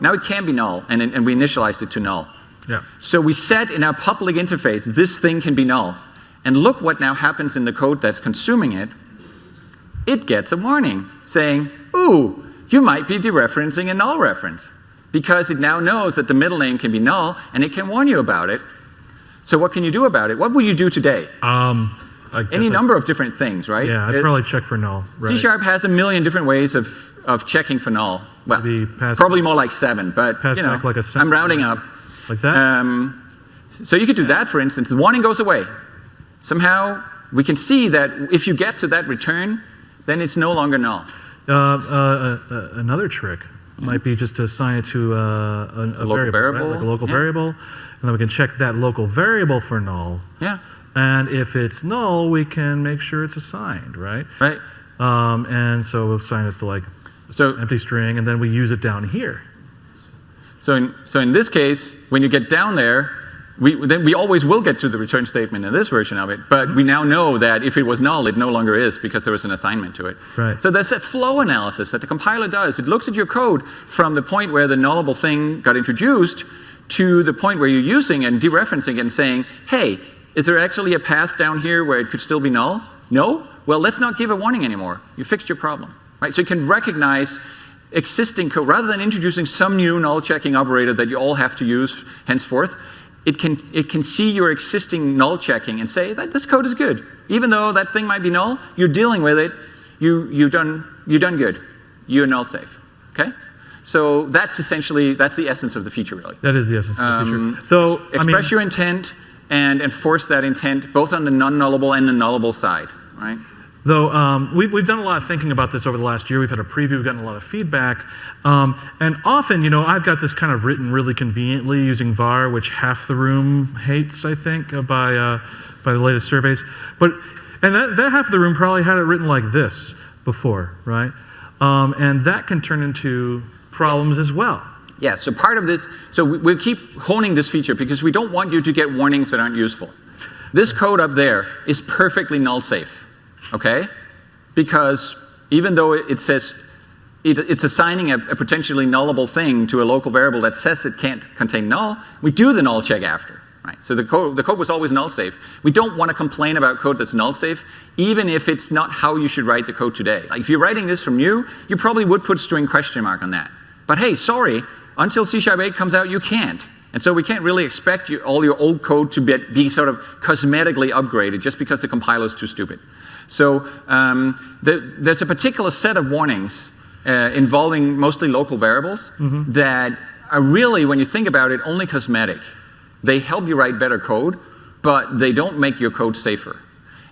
Now it can be null. And we initialized it to null. So we set in our public interface, this thing can be null. And look what now happens in the code that's consuming it. It gets a warning saying, ooh, you might be dereferencing a null reference. Because it now knows that the middle name can be null, and it can warn you about it. So what can you do about it? What would you do today? Any number of different things, right? Yeah, I'd probably check for null. Right. C# has a million different ways of checking for null. Well, probably more like 7, but you know, like I'm rounding up. Like that? So you could do that, for instance. The warning goes away. Somehow, we can see that if you get to that return, then it's no longer null. Another trick might be just to assign it to a local variable. Right? Like a local variable. And then we can check that local variable for null. And if it's null, we can make sure it's assigned, right? And so we'll assign this to like empty string, and then we use it down here. So in this case, when you get down there, we always will get to the return statement in this version of it, but we now know that if it was null, it no longer is because there was an assignment to it. So there's a flow analysis that the compiler does. It looks at your code from the point where the nullable thing got introduced to the point where you're using and dereferencing and saying, hey, is there actually a path down here where it could still be null? No? Well, let's not give a warning anymore. You fixed your problem. Right? So you can recognize existing code rather than introducing some new null checking operator that you all have to use henceforth. It can see your existing null checking and say that this code is good. Even though that thing might be null, you're dealing with it. You've done good. You're null safe. Okay? So that's essentially the essence of the feature, really. That is the essence of the feature. So express your intent and enforce that intent both on the non-nullable and the nullable side, right? Though we've done a lot of thinking about this over the last year. We've had a preview, we've gotten a lot of feedback. And often, you know, I've got this kind of written really conveniently using var, which half the room hates, I think, by the latest surveys. And that half of the room probably had it written like this before, right? And that can turn into problems as well. Yeah, so part of this, so we'll keep honing this feature because we don't want you to get warnings that aren't useful. This code up there is perfectly null safe. Okay? Because even though it says it's assigning a potentially nullable thing to a local variable that says it can't contain null, we do the null check after. Right? So the code was always null safe. We don't want to complain about code that's null safe, even if it's not how you should write the code today. Like if you're writing this from you probably would put string question mark on that. But hey, sorry, until C#8 comes out, you can't. And so we can't really expect all your old code to be sort of cosmetically upgraded just because the compiler is too stupid. So there's a particular set of warnings involving mostly local variables that are really, when you think about it, only cosmetic. They help you write better code, but they don't make your code safer.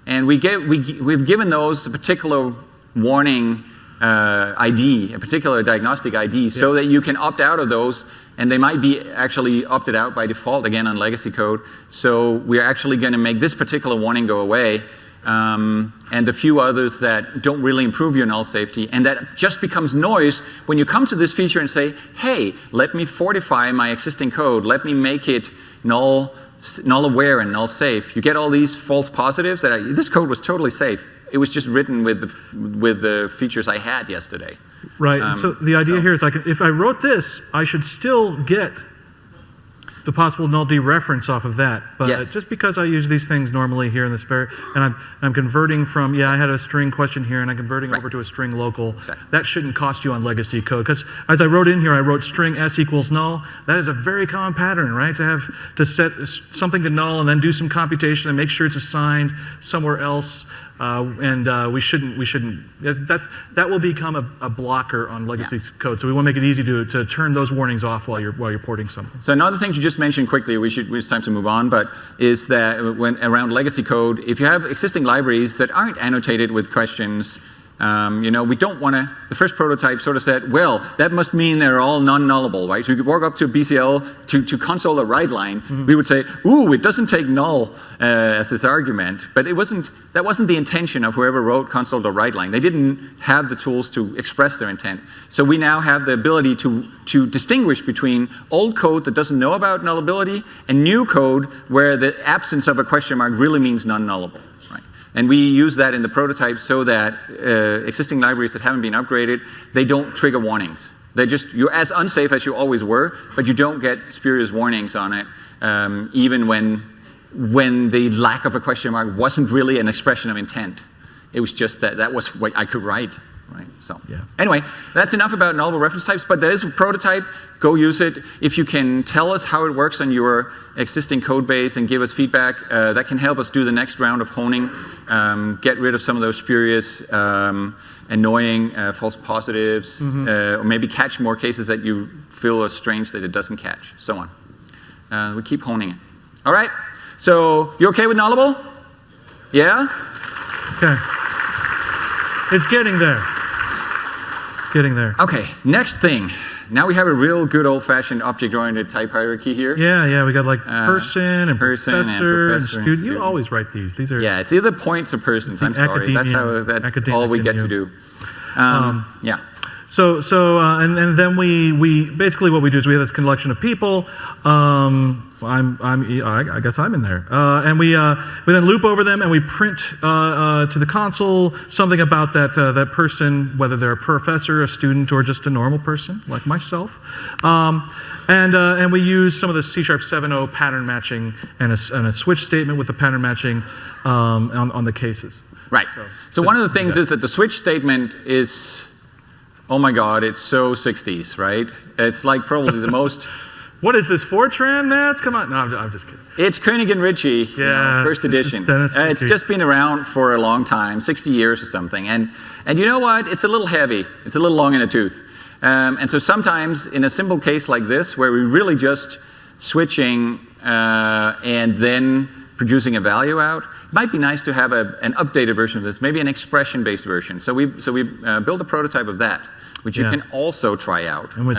And we've given those a particular warning ID, a particular diagnostic ID, so that you can opt out of those, and they might be actually opted out by default, again, on legacy code. So we're actually going to make this particular warning go away, and a few others that don't really improve your null safety, and that just becomes noise when you come to this feature and say, hey, let me fortify my existing code, let me make it null aware and null safe. You get all these false positives that this code was totally safe. It was just written with the features I had yesterday. Right. So the idea here is if I wrote this, I should still get the possible null dereference off of that. But Yes. just because I use these things normally here in this and I'm converting from, I had a string question here, and I'm converting over to a string local. Exactly. That shouldn't cost you on legacy code. Because as I wrote in here, I wrote string s equals null. That is a very common pattern, right? To set something to null and then do some computation and make sure it's assigned somewhere else. We shouldn't. That will become a blocker on legacy code. So we want to make it easy to turn those warnings off while you're porting something. So another thing to just mention quickly, it's time to move on, but is that when around legacy code, if you have existing libraries that aren't annotated with questions, we don't want to, the first prototype sort of said, well, that must mean they're all non-nullable, right? So you could walk up to BCL to console a write line. We would say, ooh, it doesn't take null as its argument. But that wasn't the intention of whoever wrote console.write line. They didn't have the tools to express their intent. So we now have the ability to distinguish between old code that doesn't know about nullability and new code where the absence of a question mark really means non-nullable. And we use that in the prototype so that existing libraries that haven't been upgraded, they don't trigger warnings. You're as unsafe as you always were, but you don't get spurious warnings on it, even when the lack of a question mark wasn't really an expression of intent. It was just that was what I could write. Right? So anyway, that's enough about nullable reference types, but there is a prototype. Go use it. If you can tell us how it works on your existing code base and give us feedback, that can help us do the next round of honing, get rid of some of those spurious, annoying false positives, or maybe catch more cases that you feel are strange that it doesn't catch, so on. We keep honing it. All right, so you okay with Nullable? Yeah? Okay. It's getting there. It's getting there. Okay, next thing. Now we have a real good old-fashioned object-oriented type hierarchy here. Yeah, we got like person and professor and professor student. You always write these. These are it's either points or persons. I'm sorry. That's all we get to do. Yeah. So and then we basically what we do is we have this collection of people. I guess I'm in there. And we then loop over them and we print to the console something about that person, whether they're a professor, a student, or just a normal person like myself. And we use some of the C# 7.0 pattern matching and a switch statement with the pattern matching on the cases. Right. So one of the things is that the switch statement is, oh my God, it's so 60s, right? It's like probably the most. What is this, Fortran, Matt? Come on. No, I'm just kidding. It's Koenig and Ritchie, first edition. It's just been around for a long time, 60 years or something. And you know what? It's a little heavy. It's a little long in the tooth. And so sometimes in a simple case like this, where we're really just switching and then producing a value out, it might be nice to have an updated version of this, maybe an expression-based version. So we build a prototype of that, which you can also try out. And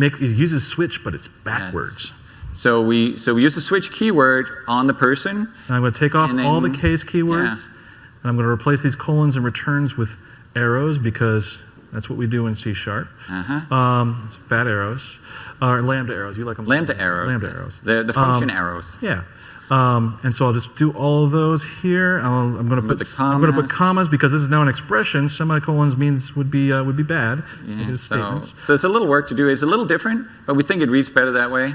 it uses switch, but it's backwards. Yes. So we use the switch keyword on the person. And I'm going to take off all the case keywords, and I'm going to replace these colons and returns with arrows because that's what we do in C#. It's fat arrows, or lambda arrows. You like them? Lambda arrows. Lambda arrows. The function arrows. Yeah. And so I'll just do all of those here. I'm going to put commas because this is now an expression. Semicolons would be bad. Yeah, so it's a little work to do. It's a little different, but we think it reads better that way.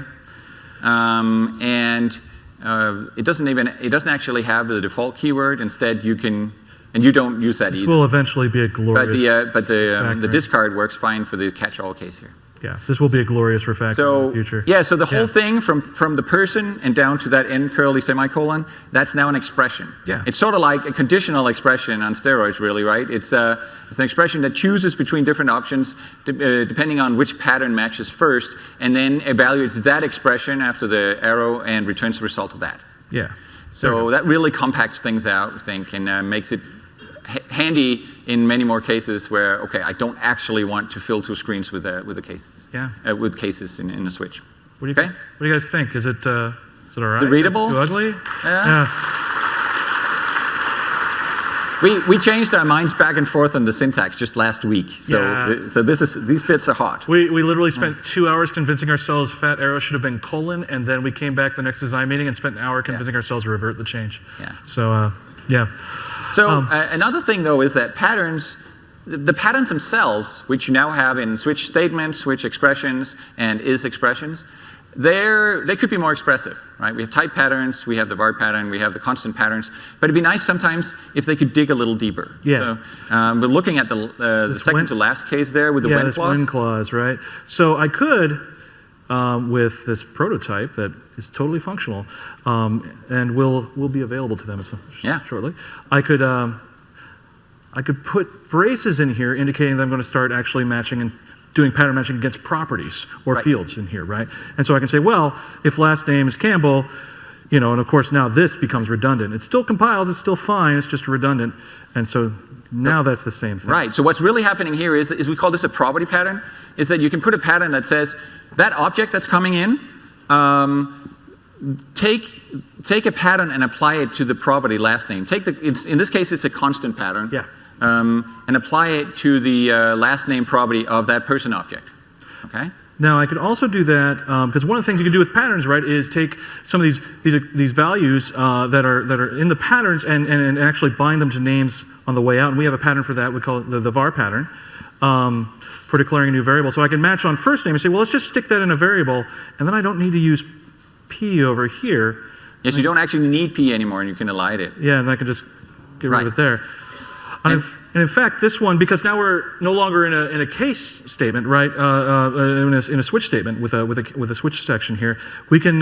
It doesn't actually have the default keyword. Instead, you can, and you don't use that either. This will eventually be a glorious. But the discard works fine for the catch-all case here. Yeah, this will be a glorious refactor in the future. Yeah, so the whole thing from the person and down to that end curly semicolon, that's now an expression. Yeah. It's sort of like a conditional expression on steroids, really, right? It's an expression that chooses between different options depending on which pattern matches first, and then evaluates that expression after the arrow and returns the result of that. Yeah. So that really compacts things out, I think, and makes it handy in many more cases where, okay, I don't actually want to fill two screens with the cases. Yeah. With cases in the switch. What do you guys think? Is it all right? Is it readable? Is it too ugly? Yeah. We changed our minds back and forth on the syntax just last week. So these bits are hot. We literally spent 2 hours convincing ourselves fat arrow should have been colon, and then we came back the next design meeting and spent an hour convincing ourselves to revert the change. Yeah. So yeah. So another thing, though, is that patterns, the patterns themselves, which you now have in switch statements, switch expressions, and is expressions, they could be more expressive, right? We have type patterns, we have the var pattern, we have the constant patterns, but it'd be nice sometimes if they could dig a little deeper. Yeah. So we're looking at the second to last case there with the when this clause. when clause, right? So I could, with this prototype that is totally functional, and will be available to them shortly. I could put braces in here indicating that I'm going to start actually matching and doing pattern matching against properties or fields in here, right? And so I can say, well, if last name is Campbell, and of course now this becomes redundant. It still compiles, it's still fine, it's just redundant. And so now that's the same thing. Right, so what's really happening here is we call this a property pattern, is that you can put a pattern that says, that object that's coming in, take a pattern and apply it to the property last name. In this case, it's a constant pattern. Yeah. And apply it to the last name property of that person object. Okay? Now I could also do that because one of the things you can do with patterns, right, is take some of these values that are in the patterns and actually bind them to names on the way out. And we have a pattern for that. We call it the var pattern for declaring a new variable. So I can match on first name and say, well, let's just stick that in a variable, and then I don't need to use p over here. Yes, you don't actually need p anymore, and you can elide it. Yeah, and I can just get rid of it there. And in fact, this one, because now we're no longer in a case statement, right? In a switch statement with a switch section here, we can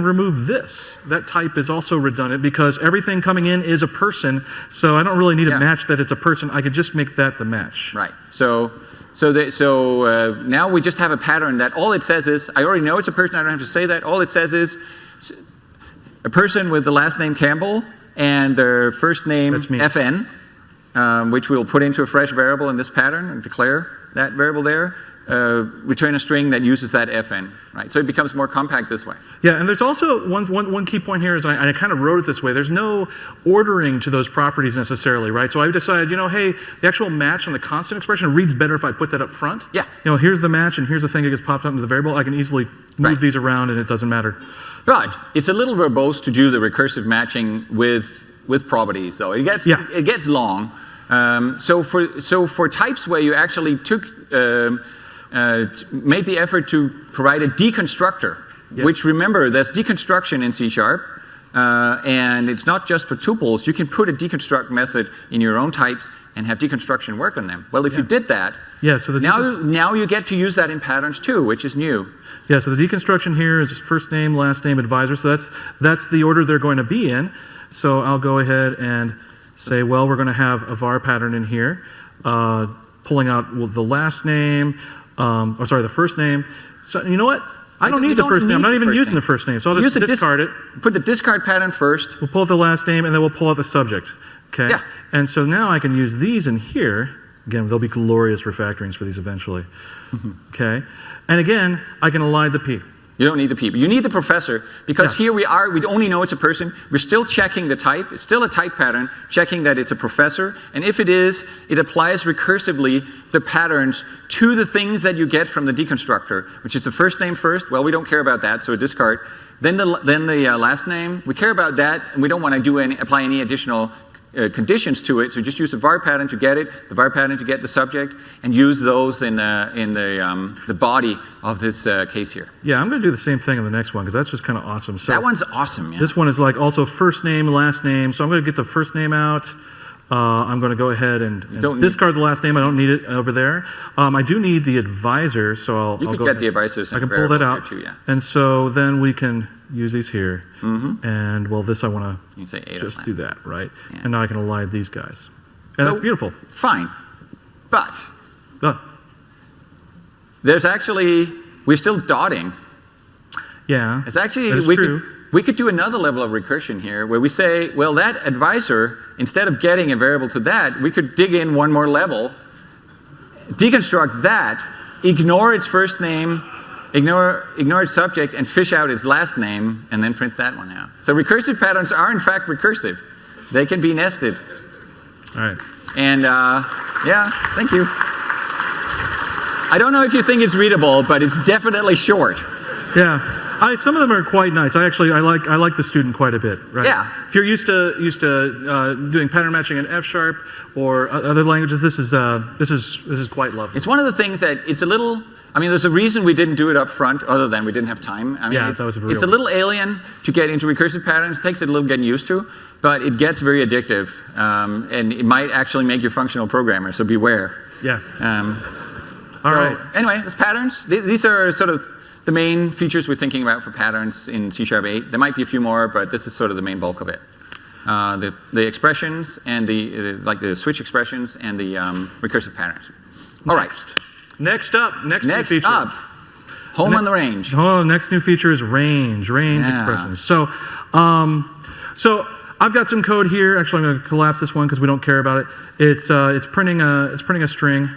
remove this. That type is also redundant because everything coming in is a person. So I don't really need a match that it's a person. I could just make that the match. Right. So now we just have a pattern that all it says is, I already know it's a person. I don't have to say that. All it says is a person with the last name Campbell and their first name FN. Which we'll put into a fresh variable in this pattern and declare that variable there, return a string that uses that fn, right? So it becomes more compact this way. Yeah, and there's also one key point here is I kind of wrote it this way. There's no ordering to those properties necessarily, right? So I decided, hey, the actual match on the constant expression reads better if I put that up front. Yeah. Here's the match and here's the thing that gets popped up into the variable. I can easily move these around and it doesn't matter. But it's a little verbose to do the recursive matching with properties, though. It gets long. So for types where you actually made the effort to provide a deconstructor, which remember, there's deconstruction in C#, and it's not just for tuples. You can put a deconstruct method in your own types and have deconstruction work on them. Well, if you did that, so now you get to use that in patterns too, which is new. Yeah, so the deconstruction here is first name, last name, advisor. So that's the order they're going to be in. So I'll go ahead and say, well, we're going to have a var pattern in here, pulling out the last name, the first name. So you know what? I don't need the first name. I'm not even using the first name, so I'll just discard it. Put the discard pattern first. We'll pull out the last name, and then we'll pull out the subject. Okay? Yeah. And so now I can use these in here. Again, there'll be glorious refactorings for these eventually. Okay? And again, I can elide the P. You don't need the people. You need the professor, because here we only know it's a person. We're still checking the type. It's still a type pattern, checking that it's a professor. And if it is, it applies recursively the patterns to the things that you get from the deconstructor, which is the first name first. Well, we don't care about that, so a discard. Then the last name. We care about that, and we don't want to apply any additional conditions to it, so just use the var pattern to get it, the var pattern to get the subject, and use those in the body of this case here. Yeah, I'm going to do the same thing in the next one because that's just kind of awesome. So that one's awesome. Yeah. This one is like also first name, last name. So I'm going to get the first name out. I'm going to go ahead and discard the last name. I don't need it over there. I do need the advisor, so I'll go get ahead. The advisors. I can pull that out, too, and so then we can use these here. And well, this I want to just do that, right? Yeah. And now I can elide these guys, and that's beautiful. Fine, but there's actually we're still dotting. Yeah, it's actually we could do another level of recursion here where we say, well, that advisor, instead of getting a variable to that, we could dig in one more level, deconstruct that, ignore its first name, ignore its subject, and fish out its last name, and then print that one out. So recursive patterns are, in fact, recursive. They can be nested. All right. And, thank you. I don't know if you think it's readable, but it's definitely short. Yeah. Some of them are quite nice. I like the student quite a bit, right? Yeah. If you're used to doing pattern matching in F# or other languages, this is quite lovely. It's one of the things that it's a little. I mean, there's a reason we didn't do it up front, other than we didn't have time. I mean, Yeah, it's it's a little alien to get into recursive patterns. It takes it a little getting used to, but it gets very addictive, and it might actually make you a functional programmer. So beware. Yeah. All right. Anyway, there's patterns. These are sort of the main features we're thinking about for patterns in C# 8. There might be a few more, but this is sort of the main bulk of it. The expressions and the switch expressions and the recursive patterns. All right. Next new feature. Up, home on the range. Oh, next new feature is range expressions. So I've got some code here. Actually, I'm going to collapse this one because we don't care about it. It's printing a string.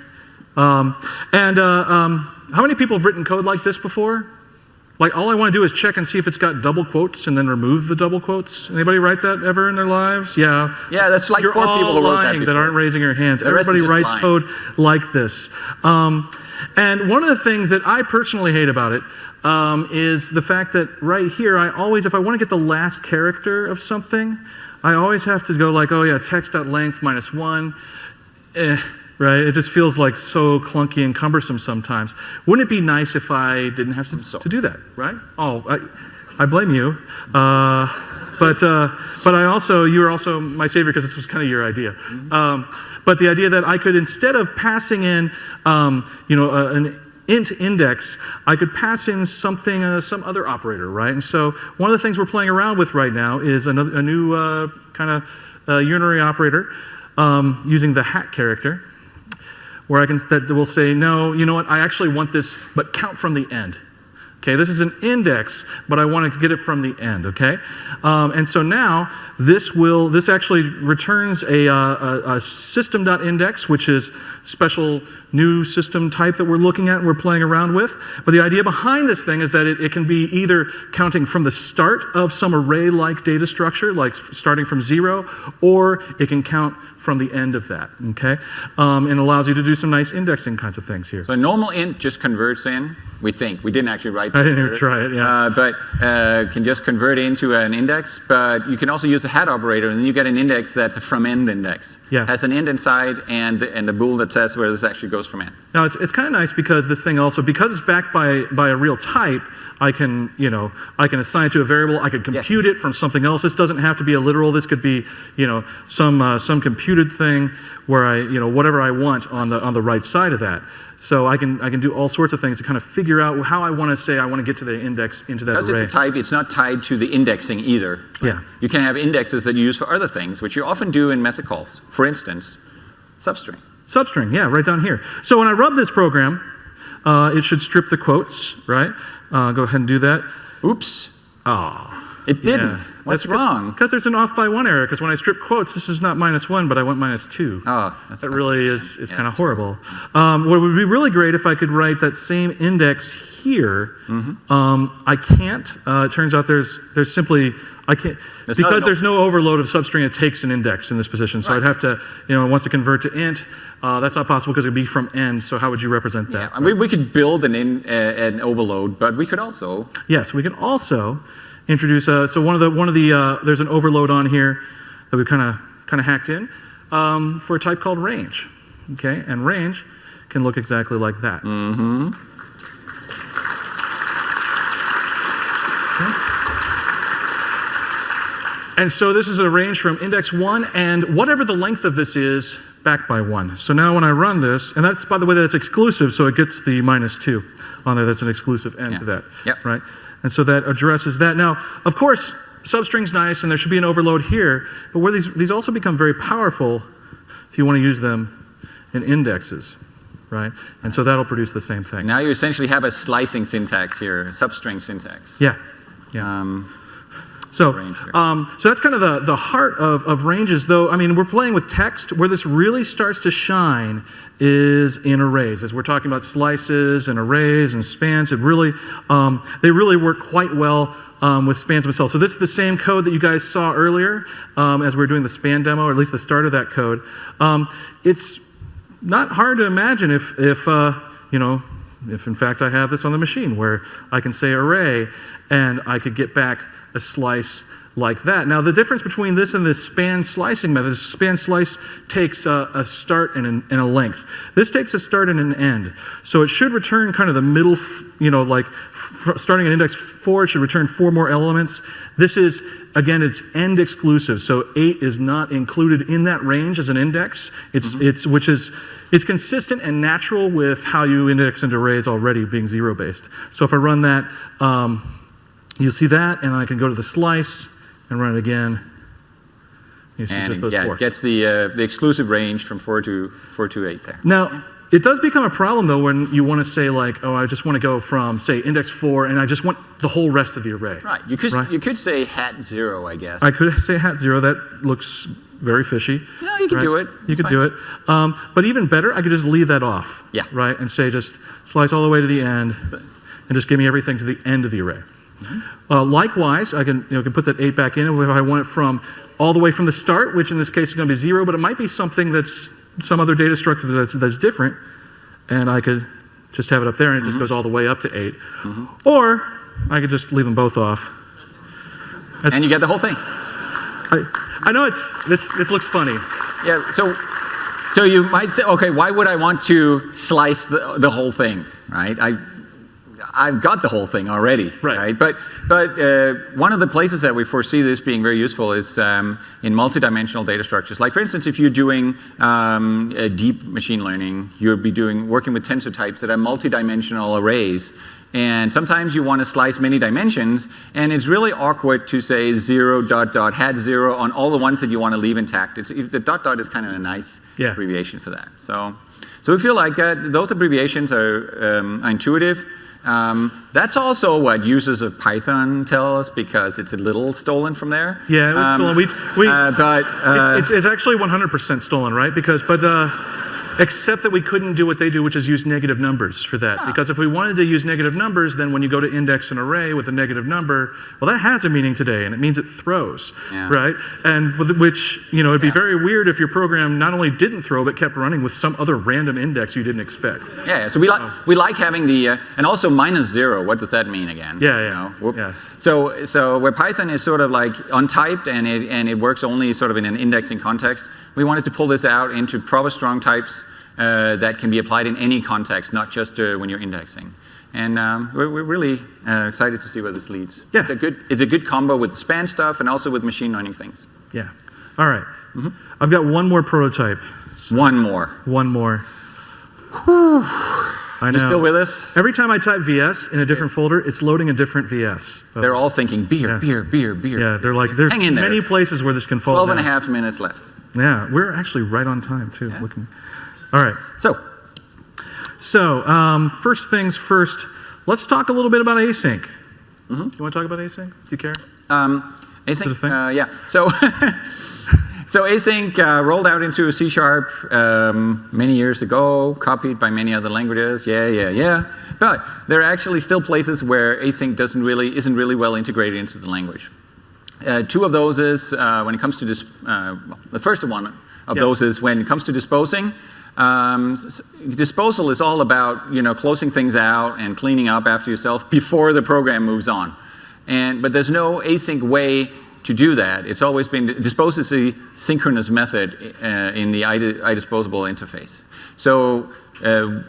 How many people have written code like this before? Like, all I want to do is check and see if it's got double quotes and then remove the double quotes. Anybody write that ever in their lives? Yeah. Yeah, that's like You're 4 all people who wrote that lying before. that aren't raising your hands. The rest are Everybody just writes lying. code like this. And one of the things that I personally hate about it is the fact that right here, if I want to get the last character of something, I always have to go like, oh yeah, text.length -1. Right? It just feels like so clunky and cumbersome sometimes. Wouldn't it be nice if I didn't have to do that, right? Oh, I blame you. But you're also my savior because this was kind of your idea. But the idea that I could, instead of passing in, an int index, I could pass in something, some other operator, right? And so one of the things we're playing around with right now is a new kind of unary operator using the hat character, where that will say, no, you know what, I actually want this, but count from the end. Okay, this is an index, but I want to get it from the end, okay? And so now, this actually returns a system.index, which is special new system type that we're looking at and we're playing around with. But the idea behind this thing is that it can be either counting from the start of some array-like data structure, like starting from 0, or it can count from the end of that, okay? And allows you to do some nice indexing kinds of things here. So a normal int just converts in, we think. We didn't actually write I didn't even try it, yeah. But can just convert into an index. But you can also use a hat operator, and then you get an index that's a from-end index. Yeah. Has an int inside and the bool that says where this actually goes from end. Now, it's kind of nice because this thing also, because it's backed by a real type, I can assign it to a variable. I could compute it from something else. This doesn't have to be a literal. This could be, some computed thing where whatever I want on the right side of that. So I can do all sorts of things to kind of figure out how I want to say I want to get to the index into that Because array. it's a type, it's not tied to the indexing either. Yeah. You can have indexes that you use for other things, which you often do in method calls. For instance, substring. Substring, yeah, right down here. So when I run this program, it should strip the quotes, right? Go ahead and do that. Oops. Oh. It didn't. Yeah. What's wrong? Because there's an off by 1 error. Because when I strip quotes, this is not -1, but I want -2. Oh, that's that really is kind of horrible. What would be really great if I could write that same index here. I can't. It turns out there's simply I can't because there's no overload of substring. It takes an index in this position, so I'd have to it wants to convert to int. That's not possible because it would be from end. So how would you represent that? Yeah, I mean, we could build an overload, but we could also. Yes, we can also introduce. So one of the there's an overload on here that we kind of hacked in for a type called range. Okay, and range can look exactly like that. Okay. And so this is a range from index 1 and whatever the length of this is back by 1. So now when I run this, and that's, by the way, that's exclusive, so it gets the -2 on there. That's an exclusive end to that, right? And so that addresses that. Now, of course, substring's nice, and there should be an overload here, but where these also become very powerful if you want to use them in indexes, right? And so that'll produce the same thing. Now you essentially have a slicing syntax here, a substring syntax. Yeah. So that's kind of the heart of ranges, though. I mean, we're playing with text. Where this really starts to shine is in arrays. As we're talking about slices and arrays and spans, it really they really work quite well with spans themselves. So this is the same code that you guys saw earlier as we were doing the span demo, or at least the start of that code. It's not hard to imagine if if in fact I have this on the machine where I can say array and I could get back a slice like that. Now the difference between this and this span slicing method is span slice takes a start and a length. This takes a start and an end. So it should return kind of the middle, like starting at index 4, it should return 4 more elements. This is, again, it's end exclusive. So 8 is not included in that range as an index. Which is consistent and natural with how you index into arrays already being 0-based. So if I run that, you'll see that, and I can go to the slice and run it again. You see just those 4. It gets the exclusive range from 4 to 8 there. Now, it does become a problem, though, when you want to say, like, oh, I just want to go from, say, index 4, and I just want the whole rest of the array. Right. You could say hat 0, I guess. I could say hat 0. That looks very fishy. No, you could do it. You could do it. But even better, I could just leave that off. Yeah. Right? And say just slice all the way to the end, and just give me everything to the end of the array. Likewise, I can put that 8 back in if I want it from all the way from the start, which in this case is going to be 0, but it might be something that's some other data structure that's different, and I could just have it up there and it just goes all the way up to 8. Or I could just leave them both off. And you get the whole thing. I know this looks funny. Yeah, so you might say, okay, why would I want to slice the whole thing, right? I've got the whole thing already, right? But one of the places that we foresee this being very useful is in multidimensional data structures. Like, for instance, if you're doing deep machine learning, you'll be working with tensor types that are multidimensional arrays. And sometimes you want to slice many dimensions, and it's really awkward to say 0, ... hat 0 on all the ones that you want to leave intact. The ... is kind of a nice abbreviation for that. So we feel like those abbreviations are intuitive. That's also what users of Python tell us, because it's a little stolen from there. Yeah, it was stolen. It's actually 100% stolen, right? Except that we couldn't do what they do, which is use negative numbers for that. Because if we wanted to use negative numbers, then when you go to index an array with a negative number, well, that has a meaning today, and it means it throws, right? And it'd be very weird if your program not only didn't throw, but kept running with some other random index you didn't expect. Yeah, so we like having the, and also -0, what does that mean again? Yeah. So where Python is sort of like untyped and it works only sort of in an indexing context, we wanted to pull this out into proper strong types that can be applied in any context, not just when you're indexing. And we're really excited to see where this leads. Yeah. It's a good combo with span stuff and also with machine learning things. Yeah. All right. I've got one more prototype. One more. Whew. I know. You still with us? Every time I type VS in a different folder, it's loading a different VS. They're all thinking beer. Yeah, they're like, there's many places where this can fall 12 and a half minutes left. Yeah, we're actually right on time, too. Yeah. All right. So, first things first, let's talk a little bit about async. You want to talk about async? Do you care? Async, yeah. So async rolled out into C# many years ago, copied by many other languages. Yeah. But there are actually still places where async isn't really well integrated into the language. Two of those is when it comes to the first one of those is when it comes to disposing. Disposal is all about closing things out and cleaning up after yourself before the program moves on. But there's no async way to do that. It's always been dispose is a synchronous method in the idisposable interface. So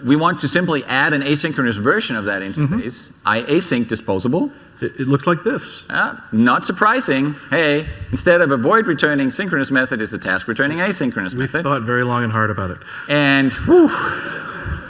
we want to simply add an asynchronous version of that interface, async disposable. It looks like this. Not surprising. Hey, instead of a void returning synchronous method, it's a task returning asynchronous method. We thought very long and hard about it. And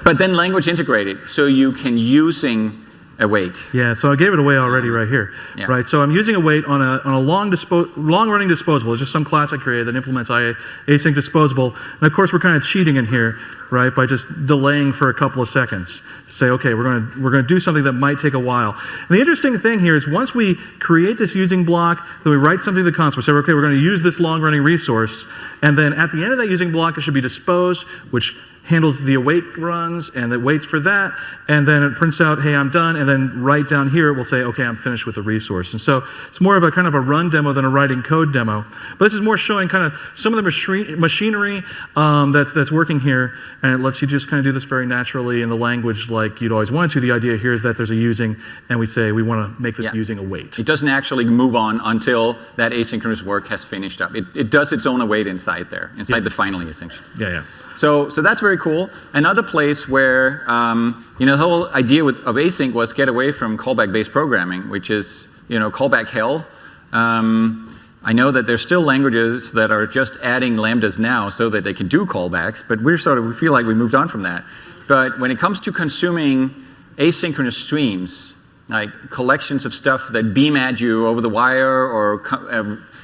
but then language integrated, so you can using await. Yeah, so I gave it away already right here. Yeah. Right, so I'm using await on a long-running disposable. It's just some class I created that implements async disposable. And of course, we're kind of cheating in here, right, by just delaying for a couple of seconds to say, okay, we're going to do something that might take a while. And the interesting thing here is once we create this using block, then we write something to the console. We say, okay, we're going to use this long-running resource, and then at the end of that using block, it should be disposed, which handles the await runs, and it waits for that, and then it prints out, hey, I'm done, and then right down here it will say, okay, I'm finished with the resource. And so it's more of a kind of a run demo than a writing code demo. But this is more showing kind of some of the machinery that's working here, and it lets you just kind of do this very naturally in the language like you'd always wanted to. The idea here is that there's a using, and we say we want to make this using await. It doesn't actually move on until that asynchronous work has finished up. It does its own await inside there, inside the finally essentially. Yeah. So that's very cool. Another place where the whole idea of async was get away from callback-based programming, which is callback hell. I know that there's still languages that are just adding lambdas now so that they can do callbacks, but we feel like we moved on from that. But when it comes to consuming asynchronous streams, like collections of stuff that beam at you over the wire or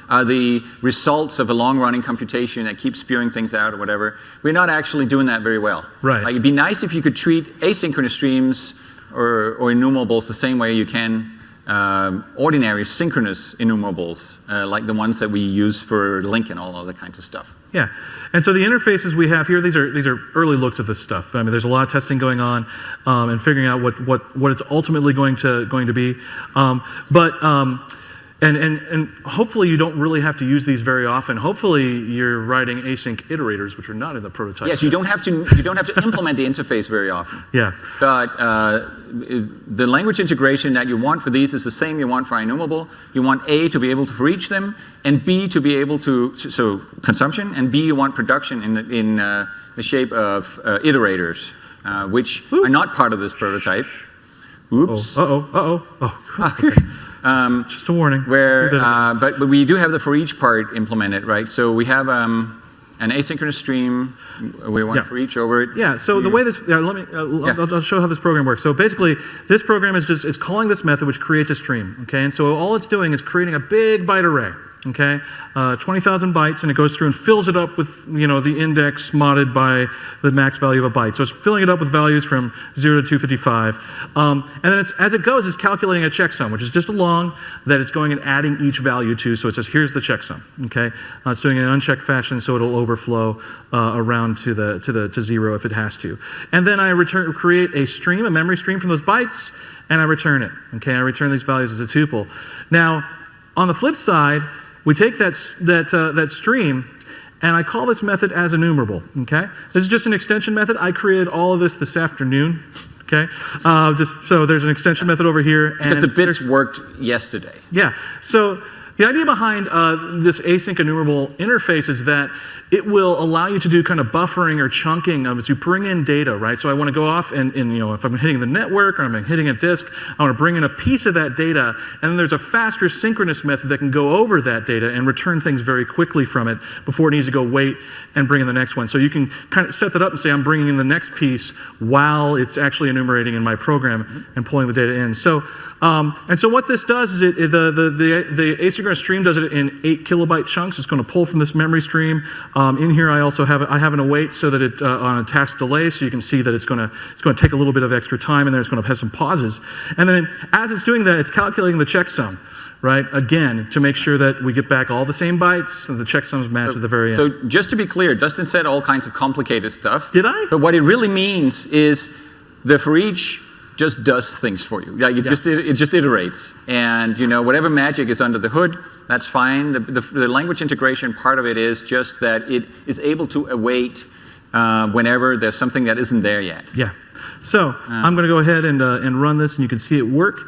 are the results of a long-running computation that keeps spewing things out or whatever, we're not actually doing that very well. Right. Like, it'd be nice if you could treat asynchronous streams or enumerables the same way you can ordinary synchronous enumerables, like the ones that we use for link and all other kinds of stuff. Yeah, and so the interfaces we have here, these are early looks at this stuff. I mean, there's a lot of testing going on and figuring out what it's ultimately going to be. And hopefully you don't really have to use these very often. Hopefully you're writing async iterators, which are not in the prototype. Yes, you don't have to implement the interface very often. Yeah. But the language integration that you want for these is the same you want for enumerable. You want A to be able to for each them, and B to be able to so consumption, and B you want production in the shape of iterators, which are not part of this prototype. Oops. Just a warning. But we do have the for each part implemented, right? So we have an asynchronous stream. We want for each over it. Yeah. So the way this, I'll show how this program works. So basically, this program is calling this method which creates a stream. Okay. And so all it's doing is creating a big byte array. Okay, 20,000 bytes, and it goes through and fills it up with the index modded by the max value of a byte. So it's filling it up with values from 0 to 255, and then as it goes, it's calculating a checksum, which is just a long that it's going and adding each value to. So it says here's the checksum. Okay, it's doing it in an unchecked fashion, so it'll overflow around to 0 if it has to. And then I create a stream, a memory stream from those bytes, and I return it. Okay, I return these values as a tuple. Now, on the flip side, we take that stream, and I call this method as enumerable. Okay, this is just an extension method. I created all of this afternoon. Okay, just so there's an extension method over here. Because the bits worked yesterday. Yeah. So the idea behind this async enumerable interface is that it will allow you to do kind of buffering or chunking as you bring in data, right? So I want to go off and if I'm hitting the network or I'm hitting a disk, I want to bring in a piece of that data, and then there's a faster synchronous method that can go over that data and return things very quickly from it before it needs to go wait and bring in the next one. So you can kind of set that up and say I'm bringing in the next piece while it's actually enumerating in my program and pulling the data in. So and so what this does is the asynchronous stream does it in 8 kilobyte chunks. It's going to pull from this memory stream. In here, I have an await so that it on a task delay, so you can see that it's going to take a little bit of extra time, and then it's going to have some pauses. And then as it's doing that, it's calculating the checksum, right? Again, to make sure that we get back all the same bytes and the checksums match at the very end. So just to be clear, Dustin said all kinds of complicated stuff. Did I? But what it really means is the for each just does things for you. Like it just iterates, and whatever magic is under the hood, that's fine. The language integration part of it is just that it is able to await whenever there's something that isn't there yet. Yeah. So I'm going to go ahead and run this, and you can see it work.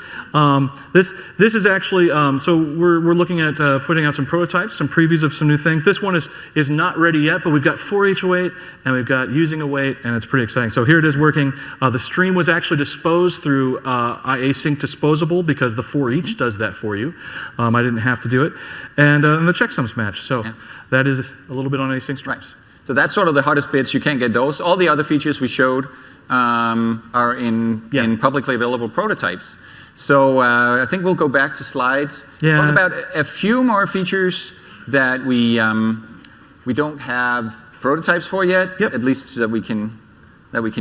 This is actually so we're looking at putting out some prototypes, some previews of some new things. This one is not ready yet, but we've got for each await, and we've got using await, and it's pretty exciting. So here it is working. The stream was actually disposed through async disposable because the for each does that for you. I didn't have to do it, and the checksums match. So that is a little bit on async streams. Right. So that's sort of the hardest bits. You can't get those. All the other features we showed are in publicly available prototypes. So I think we'll go back to slides. Yeah. Talk about a few more features that we don't have prototypes for yet, at least that we can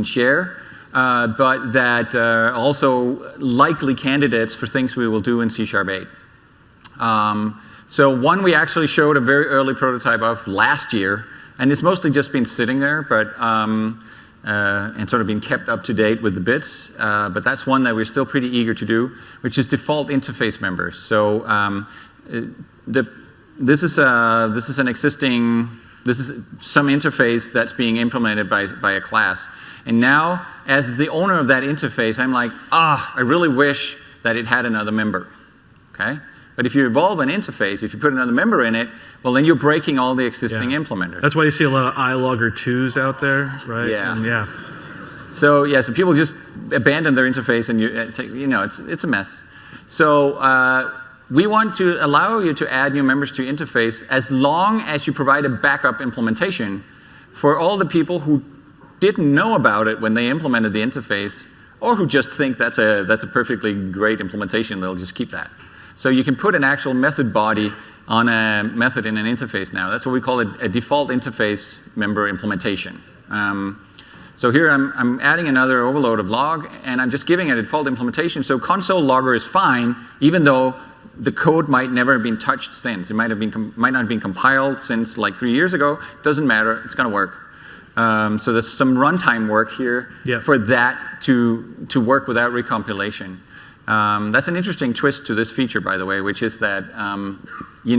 share, but that are also likely candidates for things we will do in C#8. So one we actually showed a very early prototype of last year, and it's mostly just been sitting there, but and sort of being kept up to date with the bits. But that's one that we're still pretty eager to do, which is default interface members. So this is an existing, this is some interface that's being implemented by a class. And now, as the owner of that interface, I'm like, I really wish that it had another member. Okay? But if you evolve an interface, if you put another member in it, well, then you're breaking all the existing implementers. That's why you see a lot of iLogger 2s out there, right? Yeah. And yeah. So people just abandon their interface, and it's a mess. So we want to allow you to add new members to your interface as long as you provide a backup implementation for all the people who didn't know about it when they implemented the interface, or who just think that's a perfectly great implementation, they'll just keep that. So you can put an actual method body on a method in an interface now. That's what we call a default interface member implementation. So here I'm adding another overload of log, and I'm just giving a default implementation. So console logger is fine, even though the code might never have been touched since. It might not have been compiled since like 3 years ago. Doesn't matter. It's going to work. So there's some runtime work here for that to work without recompilation. That's an interesting twist to this feature, by the way, which is that we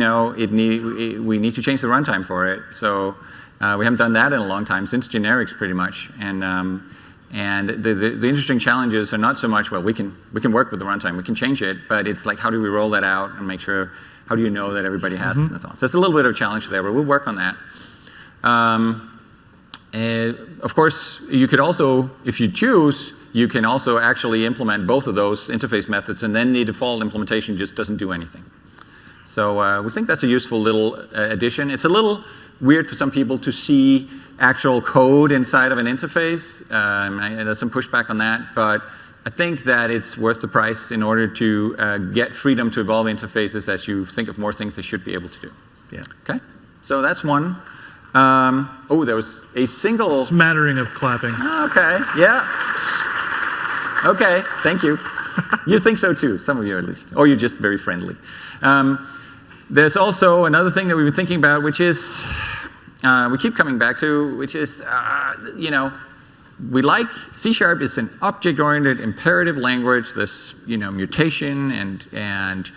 need to change the runtime for it. So we haven't done that in a long time, since generics pretty much. And the interesting challenges are not so much, well, we can work with the runtime, we can change it, but it's like, how do we roll that out and make sure, how do you know that everybody has it and so on. So it's a little bit of a challenge there, but we'll work on that. Of course, you could also, if you choose, you can also actually implement both of those interface methods, and then the default implementation just doesn't do anything. So we think that's a useful little addition. It's a little weird for some people to see actual code inside of an interface. There's some pushback on that, but I think that it's worth the price in order to get freedom to evolve interfaces as you think of more things they should be able to do. Yeah. Okay, so that's one. There was a single smattering of clapping. Okay, yeah. Okay, thank you. You think so too, some of you at least, or you're just very friendly. There's also another thing that we've been thinking about, which is we keep coming back to, which is we like C# is an object-oriented imperative language. This mutation and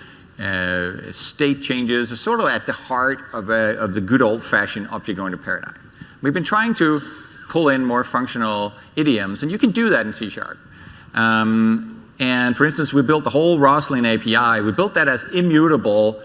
state changes are sort of at the heart of the good old-fashioned object-oriented paradigm. We've been trying to pull in more functional idioms, and you can do that in C#. And for instance, we built the whole Roslyn API. We built that as immutable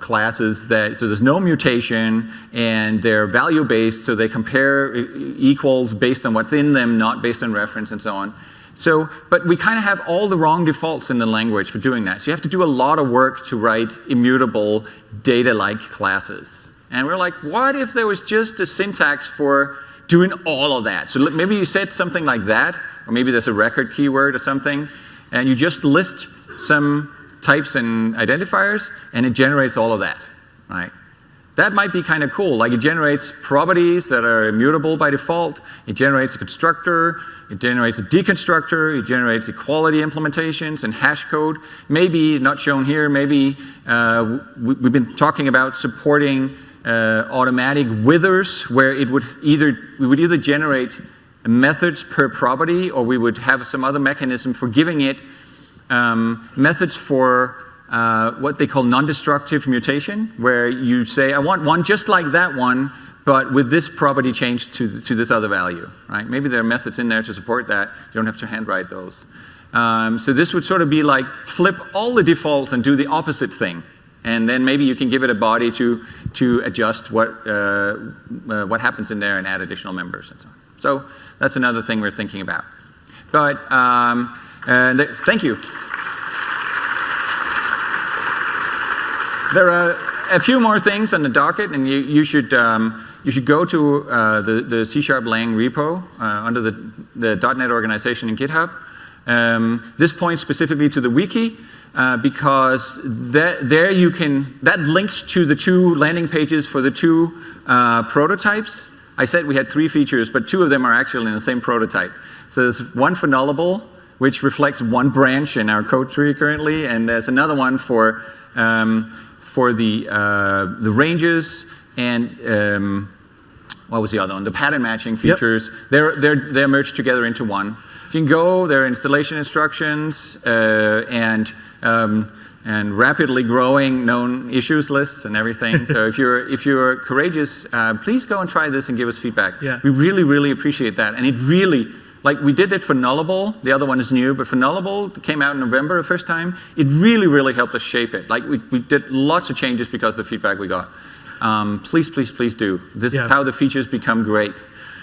classes so there's no mutation, and they're value-based, so they compare equals based on what's in them, not based on reference and so on. So, but we kind of have all the wrong defaults in the language for doing that. So you have to do a lot of work to write immutable data-like classes. And we're like, what if there was just a syntax for doing all of that? So maybe you said something like that, or maybe there's a record keyword or something, and you just list some types and identifiers, and it generates all of that, right? That might be kind of cool. Like, it generates properties that are immutable by default. It generates a constructor. It generates a deconstructor. It generates equality implementations and hash code. Maybe, not shown here, maybe we've been talking about supporting automatic withers, where we would either generate methods per property, or we would have some other mechanism for giving it methods for what they call non-destructive mutation, where you say, I want one just like that one, but with this property changed to this other value, right? Maybe there are methods in there to support that. You don't have to handwrite those. So this would sort of be like flip all the defaults and do the opposite thing. And then maybe you can give it a body to adjust what happens in there and add additional members and so on. So that's another thing we're thinking about. But thank you. There are a few more things on the docket, and you should go to the C# Lang repo under the .NET organization in GitHub. This points specifically to the wiki, because that links to the two landing pages for the two prototypes. I said we had 3 features, but 2 of them are actually in the same prototype. So there's one for Nullable, which reflects one branch in our code tree currently, and there's another one for the ranges and what was the other one? The pattern matching features. They're merged together into one. You can go, there are installation instructions, and rapidly growing known issues lists and everything. So if you're courageous, please go and try this and give us feedback. Yeah. We really, really appreciate that. And it really, like we did it for Nullable. The other one is new, but for Nullable, it came out in November the first time. It really, really helped us shape it. Like we did lots of changes because of the feedback we got. Please, please, please do. This is how the features become great.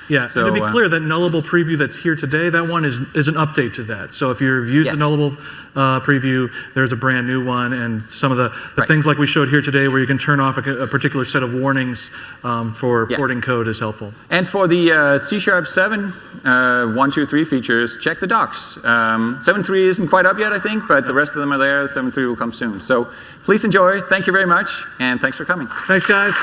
Yeah, so, and to be clear, that Nullable preview that's here today, that one is an update to that. So if you've used the Nullable preview, there's a brand new one, and some of the things like we showed here today where you can turn off a particular set of warnings for porting code is helpful. And for the C# 7, 1, 2, 3 features, check the docs. 7.3 isn't quite up yet, I think, but the rest of them are there. 7.3 will come soon. So please enjoy. Thank you very much, and thanks for coming. Thanks, guys.